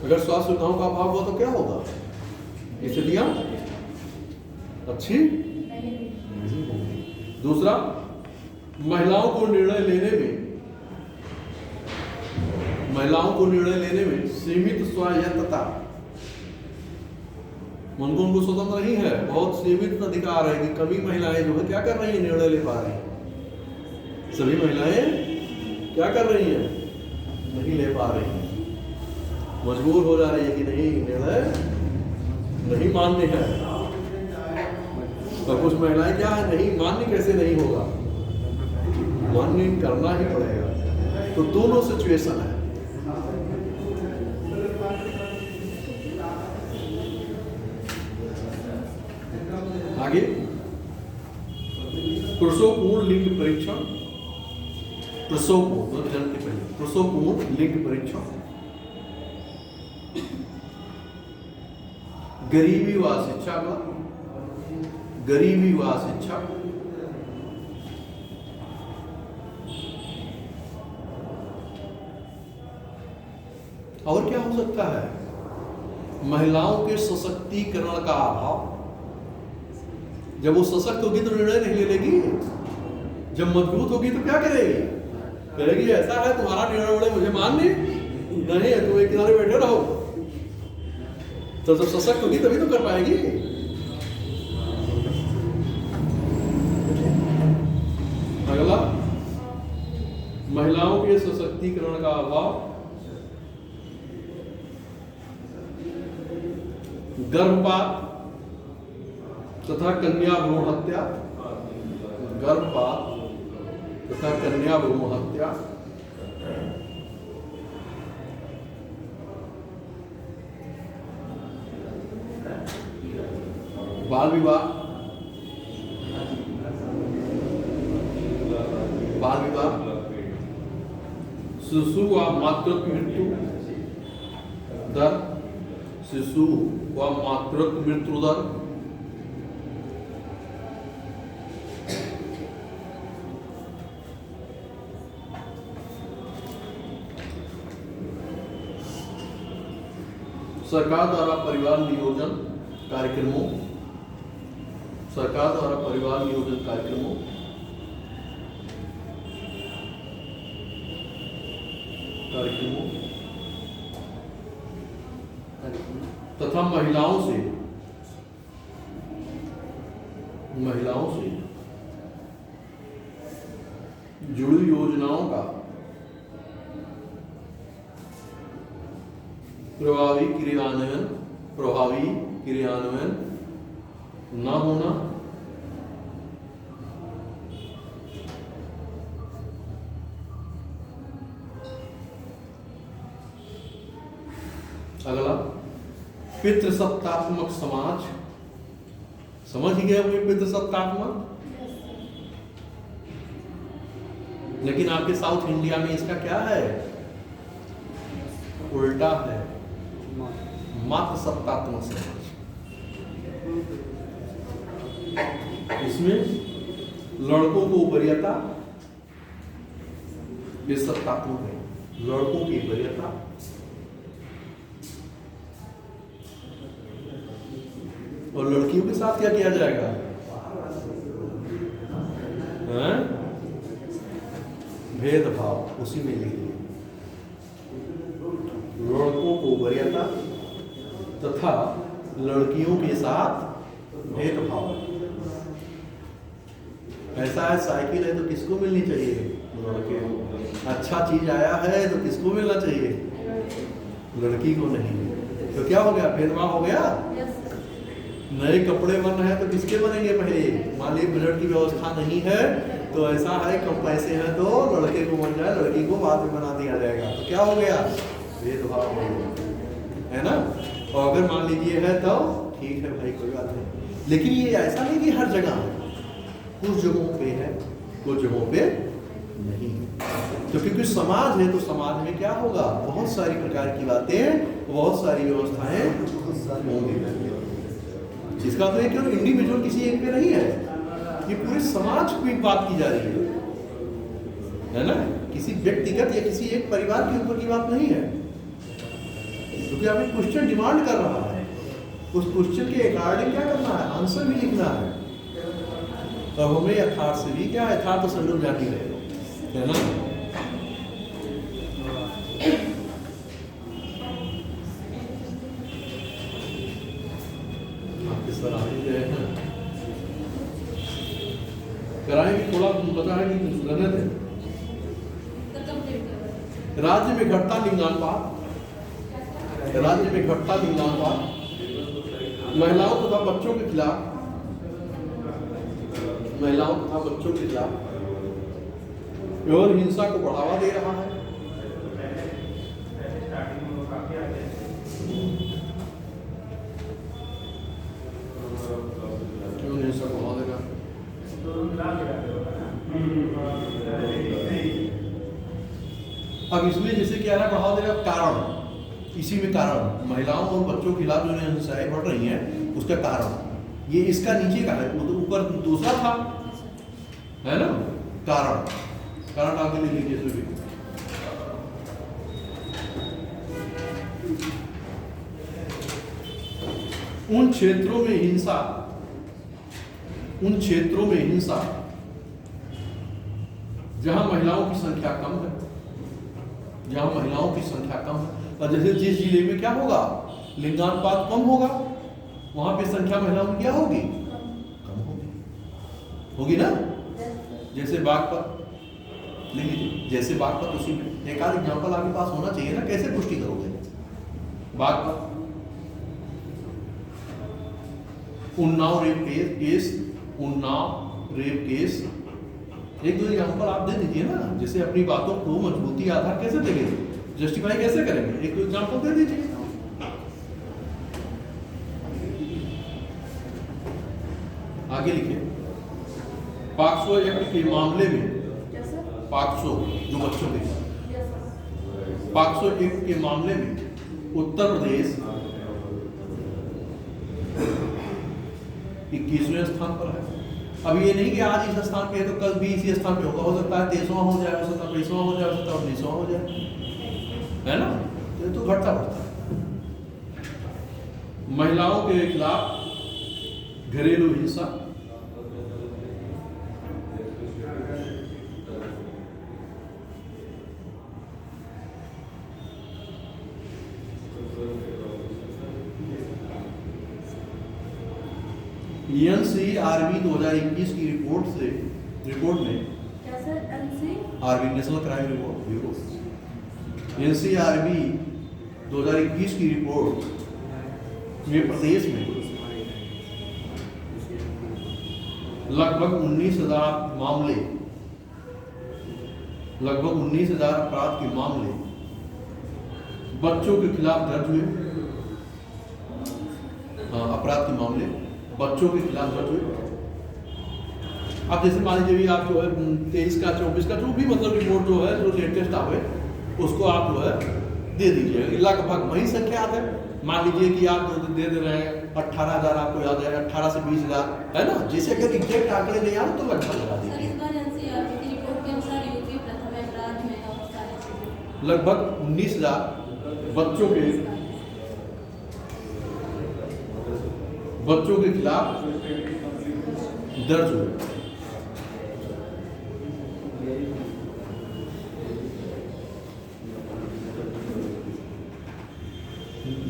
अगर स्वास्थ्य सुविधाओं का अभाव हुआ तो क्या होगा, स्थितियां अच्छी नहीं होंगी। दूसरा, महिलाओं को निर्णय लेने में सीमित स्वायत्तता, उनको स्वतंत्र नहीं है, बहुत सीमित अधिकार है कि कभी महिलाएं जो है क्या कर रही है, निर्णय ले पा रही हैं। सभी महिलाएं क्या कर रही हैं, नहीं ले पा रही हैं, मजबूर हो जा रही है कि नहीं, निर्णय नहीं मान्य है। और कुछ महिलाएं क्या है, नहीं मान्य कैसे नहीं होगा, मान्य करना ही पड़ेगा। तो दोनों सिचुएशन है। आगे, प्रसवपूर्ण लिंग परीक्षण, प्रसवपूर्ण लिंग परीक्षण, गरीबी व शिक्षा, और क्या हो सकता है, महिलाओं के सशक्तिकरण का अभाव। जब वो सशक्त होगी तो निर्णय नहीं ले लेगी, जब मजबूत होगी तो क्या करेगी, कहेगी ऐसा है तुम्हारा निर्णय बड़े मुझे मान्य नहीं है, तुम एक किनारे बैठे रहो। तो जब सशक्त होगी तभी तो कर पाएगी। अगला, महिलाओं के सशक्तिकरण का अभाव, गर्भपात तथा कन्या भ्रूण हत्या, गर्भपात तथा कन्या भ्रूण हत्या, बाल विवाह, शिशु व मातृत्व मृत्यु दर, शिशु व मातृत्व मृत्यु दर, सरकार द्वारा परिवार नियोजन कार्यक्रमों, तथा महिलाओं से जुड़ी योजनाओं का प्रभावी क्रियान्वयन न होना, अगला पितृसत्तात्मक समाज, समझ गए हुए पितृसत्तात्मक, लेकिन आपके साउथ इंडिया में इसका क्या है, उल्टा है, मातृ सत्तात्मक समाज। इसमें लड़कों को वरीयता, ये सत्तात्मक है, लड़कों की वरीयता, और लड़कियों के साथ क्या किया जाएगा, भेदभाव, उसी में लिखिए, लड़कों को वरीयता तथा लड़कियों के साथ भेदभाव। ऐसा है, साइकिल है तो किसको मिलनी चाहिए, लड़के को। अच्छा चीज आया है तो किसको मिलना चाहिए, लड़की को नहीं। तो क्या हो गया, भेदभाव हो गया। नए कपड़े बन रहे हैं तो किसके बनेंगे पहले, मान लीजिए बजट की व्यवस्था नहीं है तो ऐसा है कम पैसे हैं तो लड़के को बन जाए, लड़की को बाद में बना दिया जाएगा, तो क्या हो गया, भेदभाव हो गया, है ना। और अगर मान लीजिए है तो ठीक है भाई, कोई बात नहीं। लेकिन ये ऐसा नहीं कि हर जगह है, कुछ जगहों पे है, कुछ जगहों पे नहीं है। तो क्योंकि समाज है तो समाज में क्या होगा, बहुत सारी प्रकार की बातें, बहुत सारी व्यवस्थाएं होंगी। इसका तो केवल इंडिविजुअल किसी एक पे नहीं है, ये पूरे समाज की बात की जा रही है ना, किसी व्यक्तिगत या किसी एक परिवार के ऊपर की बात नहीं है। क्योंकि आप एक क्वेश्चन डिमांड कर रहा है, उस क्वेश्चन के अकॉर्डिंग क्या करना है, आंसर भी लिखना है। अब हमें यथार्थ से भी क्या है, यथार्थ तो सब लोग जाती रहे, है ना। कराएंगे थोड़ा बता है कि रहने दें। राज्य में घटता लिंगानुपात, महिलाओं तथा बच्चों के खिलाफ, और हिंसा को बढ़ावा दे रहा है। क्यों हिंसा को बढ़ावा देगा, अब इसमें जैसे क्या है, बढ़ावा देगा कारण, इसी में कारण महिलाओं और बच्चों के खिलाफ जो हिंसाएं बढ़ रही हैं उसका कारण, ये इसका नीचे का है, वो तो ऊपर दूसरा था, है ना। कारण आगे ले लीजिए सभी। उन क्षेत्रों में हिंसा जहां महिलाओं की संख्या कम है, और जैसे जिस जिले में क्या होगा, लिंगानुपात कम होगा, वहां पे संख्या महिलाओं की क्या होगी, कम होगी ना। जैसे बागपत ले लीजिए, जैसे बागपत, उसी में एक आध एग्जाम्पल आपके पास होना चाहिए ना, कैसे पुष्टि करोगे। बागपत, उन्नाव रेप केस, एक दो एग्जाम्पल आप दे दीजिए ना, जैसे अपनी बातों को मजबूती आधार कैसे देंगे, जस्टिफाई कैसे करेंगे, एक दो एग्जाम्पल दे दीजिए। आगे लिखिए, पॉक्सो एक्ट के मामले में, पॉक्सो जो बच्चों के, पॉक्सो एक्ट के मामले में उत्तर प्रदेश 21वें स्थान पर है। अब ये नहीं कि आज इस स्थान पे है तो कल भी इसी स्थान पे होगा, हो सकता है 23वां हो जाए, हो सकता है 20वां हो जाए, हो सकता है 19वां हो जाए, है ना। तो घटता बढ़ता है। महिलाओं के खिलाफ घरेलू हिंसा, एनसीआरबी 2021 की रिपोर्ट में क्या sir NC RB national crime report bureau NCRB 2021 की रिपोर्ट में प्रदेश में लगभग 19,000 मामले, लगभग 19,000 अपराध के मामले बच्चों के खिलाफ दर्ज हुए। अपराध के मामले बच्चों के खिलाफ दर्ज हुए। अब जैसे मान लीजिए भी आप जो है 23 का 24 का जो भी मतलब रिपोर्ट जो है जो लेटेस्ट आवे उसको आप जो है दे दीजिए। लगभग वही संख्या है। मान लीजिए कि आप दे रहे हैं 18,000, आपको याद है 18 से 20,000 है ना। जैसे अगर एग्जैक्ट आंकड़े नहीं आए तो लगभग लगा सर दीजिए। इस बार एनसीआरबी की रिपोर्ट के अनुसार यूपी प्रथम है अपराध में और सारी चीजें। लगभग 19,000 बच्चों के खिलाफ दर्ज हुए।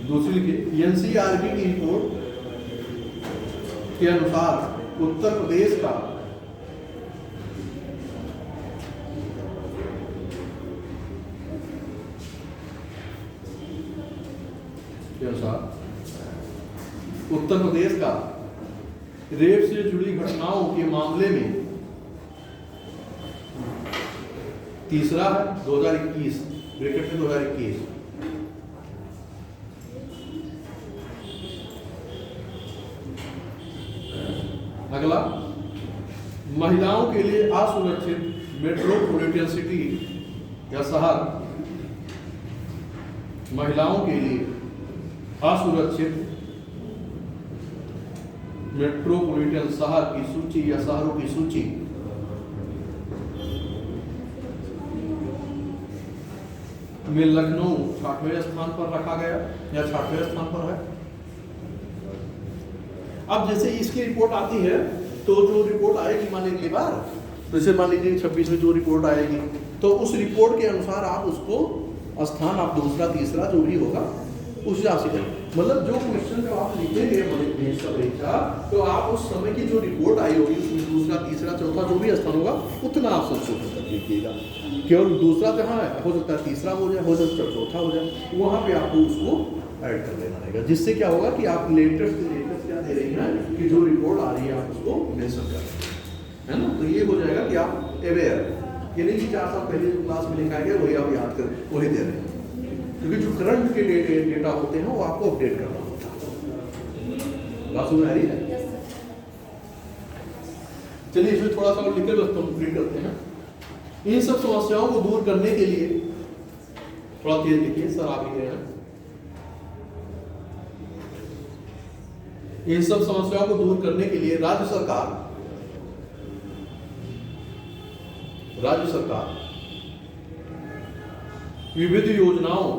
दूसरी लिखिए, एनसीआरबी की रिपोर्ट के अनुसार उत्तर प्रदेश का रेप से जुड़ी घटनाओं के मामले में तीसरा है 2021 ब्रैकेट में 2021। अगला, महिलाओं के लिए असुरक्षित मेट्रोपॉलिटन सिटी या शहर, महिलाओं के लिए असुरक्षित मेट्रोपॉलिटन शहर की सूची या शहरों की सूची में लखनऊ 60वें स्थान पर रखा गया या 60वें स्थान पर है। अब जैसे इसकी रिपोर्ट आती है तो जो रिपोर्ट आएगी मान लीजिए बार, जैसे मान लीजिए 26 में जो रिपोर्ट आएगी तो उस रिपोर्ट के अनुसार आप उसको स्थान आप दूसरा तीसरा जो भी होगा उस हिसाब से करें। मतलब जो क्वेश्चन जो आप लिखेंगे परीक्षा तो आप उस समय की जो रिपोर्ट आई होगी उसमें दूसरा तीसरा चौथा जो भी स्थान होगा उतना आप संशोधन कर लीजिएगा। केवल दूसरा जहाँ है हो सकता है तीसरा हो जाए, हो सकता है चौथा हो जाए, वहाँ पे आपको उसको ऐड कर लेना रहेगा। जिससे क्या होगा कि आप लेटेस्ट क्या दे रही हैं कि जो रिपोर्ट आ रही है आप उसको मेंशन कर रहे हैं ना। तो ये हो जाएगा कि आप अवेयर, ये नहीं कि 4 साल पहले जो क्लास में लिखा गया वही आप याद कर वही दे रहे हैं, क्योंकि जो करंट के डेटा होते हैं वो आपको अपडेट करना होता है। बात समझ आ रही है? चलिए इसमें थोड़ा सा लिख कर कंप्लीट करते हैं। इन सब समस्याओं को दूर करने के लिए थोड़ा तेज लिखिए सर, आप लिख रहे हैं। इन सब समस्याओं को दूर करने के लिए राज्य सरकार विविध योजनाओं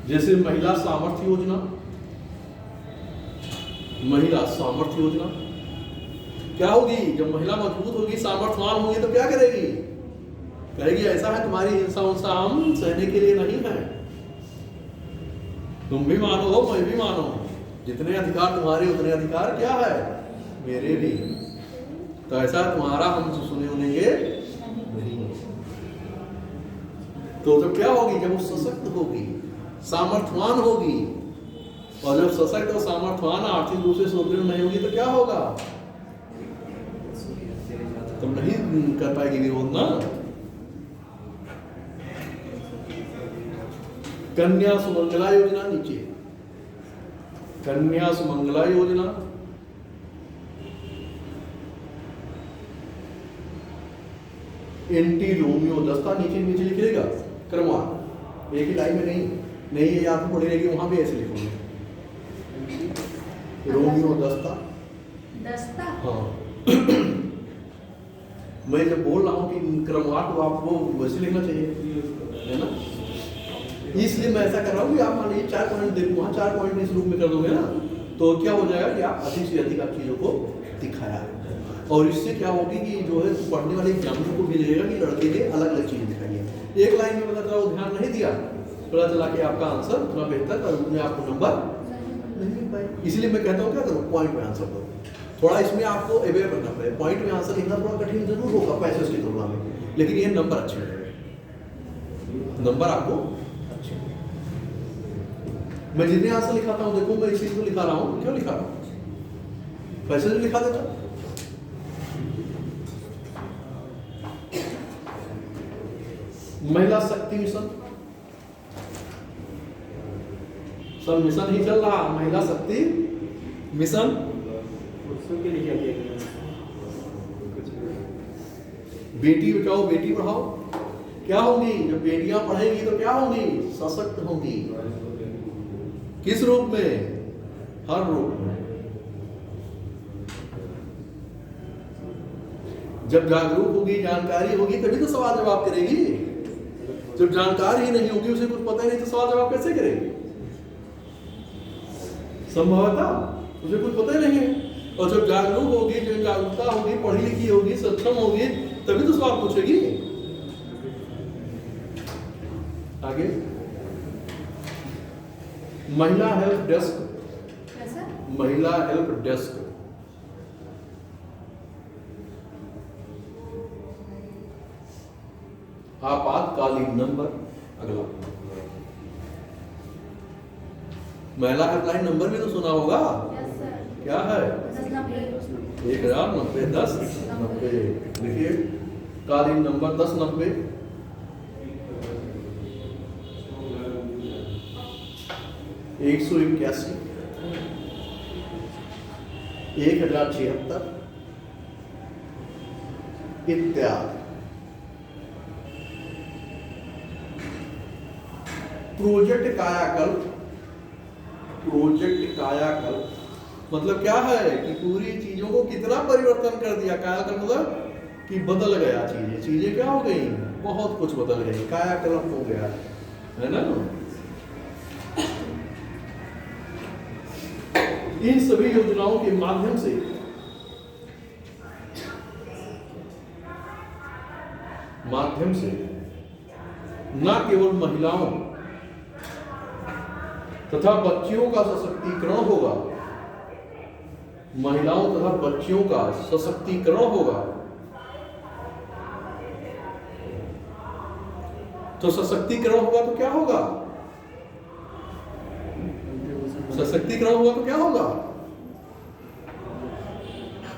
जैसे महिला सामर्थ्य योजना क्या होगी? जब महिला मजबूत होगी, सामर्थ्यवान होगी तो क्या करेगी? कहेगी ऐसा है तुम्हारी हिंसा उंसा हम सहने के लिए नहीं है, तुम भी मानो हो मैं भी मानो, जितने अधिकार तुम्हारे उतने अधिकार क्या है मेरे भी। तो ऐसा तुम्हारा हम सुने सुनेंगे नहीं। तो जब क्या होगी? जब वो सशक्त होगी, सामर्थ्यवान होगी, और जब सशक्त और सामर्थ्यवान आर्थिक रूप से सुदृढ़ नहीं होगी तो क्या होगा? तुम नहीं कर पाएगी विरोध ना। कन्या सुमंगला योजना, नीचे कन्या सुमंगला योजना, एंटी रोमियो दस्ता, नीचे लिखिएगा क्रमवार, एक ही लाइन में नहीं ये आपको पढ़ी रहेगी, वहां भी ऐसे लिखोगे रोमियो दस्ता। हाँ मैं जब बोल रहा हूँ कि क्रमवार तो आपको वैसे लिखना चाहिए है ना, इसलिए मैं ऐसा कर रहा हूँ कि आप मान लीजिए 4 पॉइंट देखो, वहाँ 4 पॉइंट इस रूप में कर दोगे ना तो क्या हो जाएगा कि आप अधिक से अधिक आप चीज़ों को दिखाया। और इससे क्या होगी कि जो है पढ़ने वाले एग्जामिनर को भी लगेगा कि लड़के ने अलग अलग चीज़ें दिखाई है। एक लाइन में मतलब वो ध्यान नहीं दिया पता चला कि आपका आंसर थोड़ा बेहतर और उसमें आपको नंबर नहीं मिल पाए। इसलिए मैं कहता हूँ क्या करो, पॉइंट में आंसर दो। थोड़ा इसमें आपको अवेयर करना पड़ेगा, पॉइंट में आंसर लिखना थोड़ा कठिन जरूर होगा पैसेज की तुलना में, लेकिन ये नंबर अच्छे हैं, नंबर आपको अच्छे। मैं जितने आंसर लिखाता हूँ, देखो मैं इसी को लिखा रहा हूँ, क्यों लिखा रहा हूँ, पैसेज लिखा देता। महिला शक्ति मिशन, सब मिशन ही चल रहा, महिला शक्ति मिशन। पुरुषों के लिए क्या किया गया? बेटी बचाओ बेटी पढ़ाओ, क्या होंगी जब बेटियां पढ़ेंगी तो क्या होंगी, सशक्त होंगी। किस रूप में, हर रूप में। जब जागरूक होगी, जानकारी होगी, तभी तो सवाल जवाब करेगी। जब जानकारी ही नहीं होगी, उसे कुछ पता ही नहीं, तो सवाल जवाब कैसे करेगी, संभवतः उसे कुछ पता ही नहीं है। और जब जागरूक होगी, जब जागरूकता होगी, पढ़ी लिखी होगी, सक्षम होगी, तभी तो सवाल पूछेगी। आगे महिला हेल्प डेस्क, कैसा? महिला हेल्प डेस्क, आपातकालीन नंबर। अगला महिला हेल्पलाइन नंबर भी तो सुना होगा, यस सर। क्या है, 1090 1090। देखिए कालीन नंबर 1090, 181, 1076 इत्यादि। प्रोजेक्ट कायाकल्प, प्रोजेक्ट कायाकल्प मतलब क्या है कि पूरी चीजों को कितना परिवर्तन कर दिया। कायाकल्प मतलब कि बदल गया, चीजें चीजें क्या हो गई, बहुत कुछ बदल गई, कायाकल्प हो गया, है ना। इन सभी योजनाओं के माध्यम से न केवल महिलाओं तथा बच्चियों का सशक्तिकरण होगा, महिलाओं तथा बच्चियों का सशक्तिकरण होगा। तो सशक्तिकरण होगा तो क्या होगा, सशक्तिकरण होगा तो क्या होगा,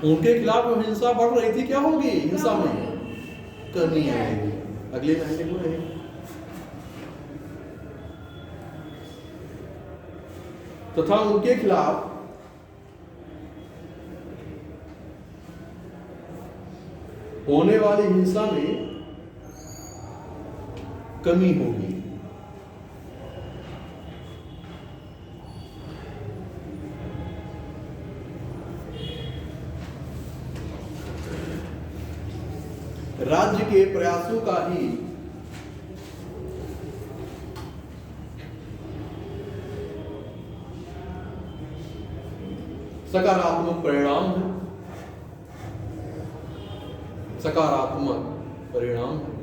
उनके खिलाफ जो हिंसा बढ़ रही थी, क्या होगी, हिंसा में कमी आएगी। अगले महीने को रहेगी। तथा उनके खिलाफ होने वाली हिंसा में कमी होगी। राज्य के प्रयासों का ही सकारात्मक परिणाम है, सकारात्मक परिणाम है।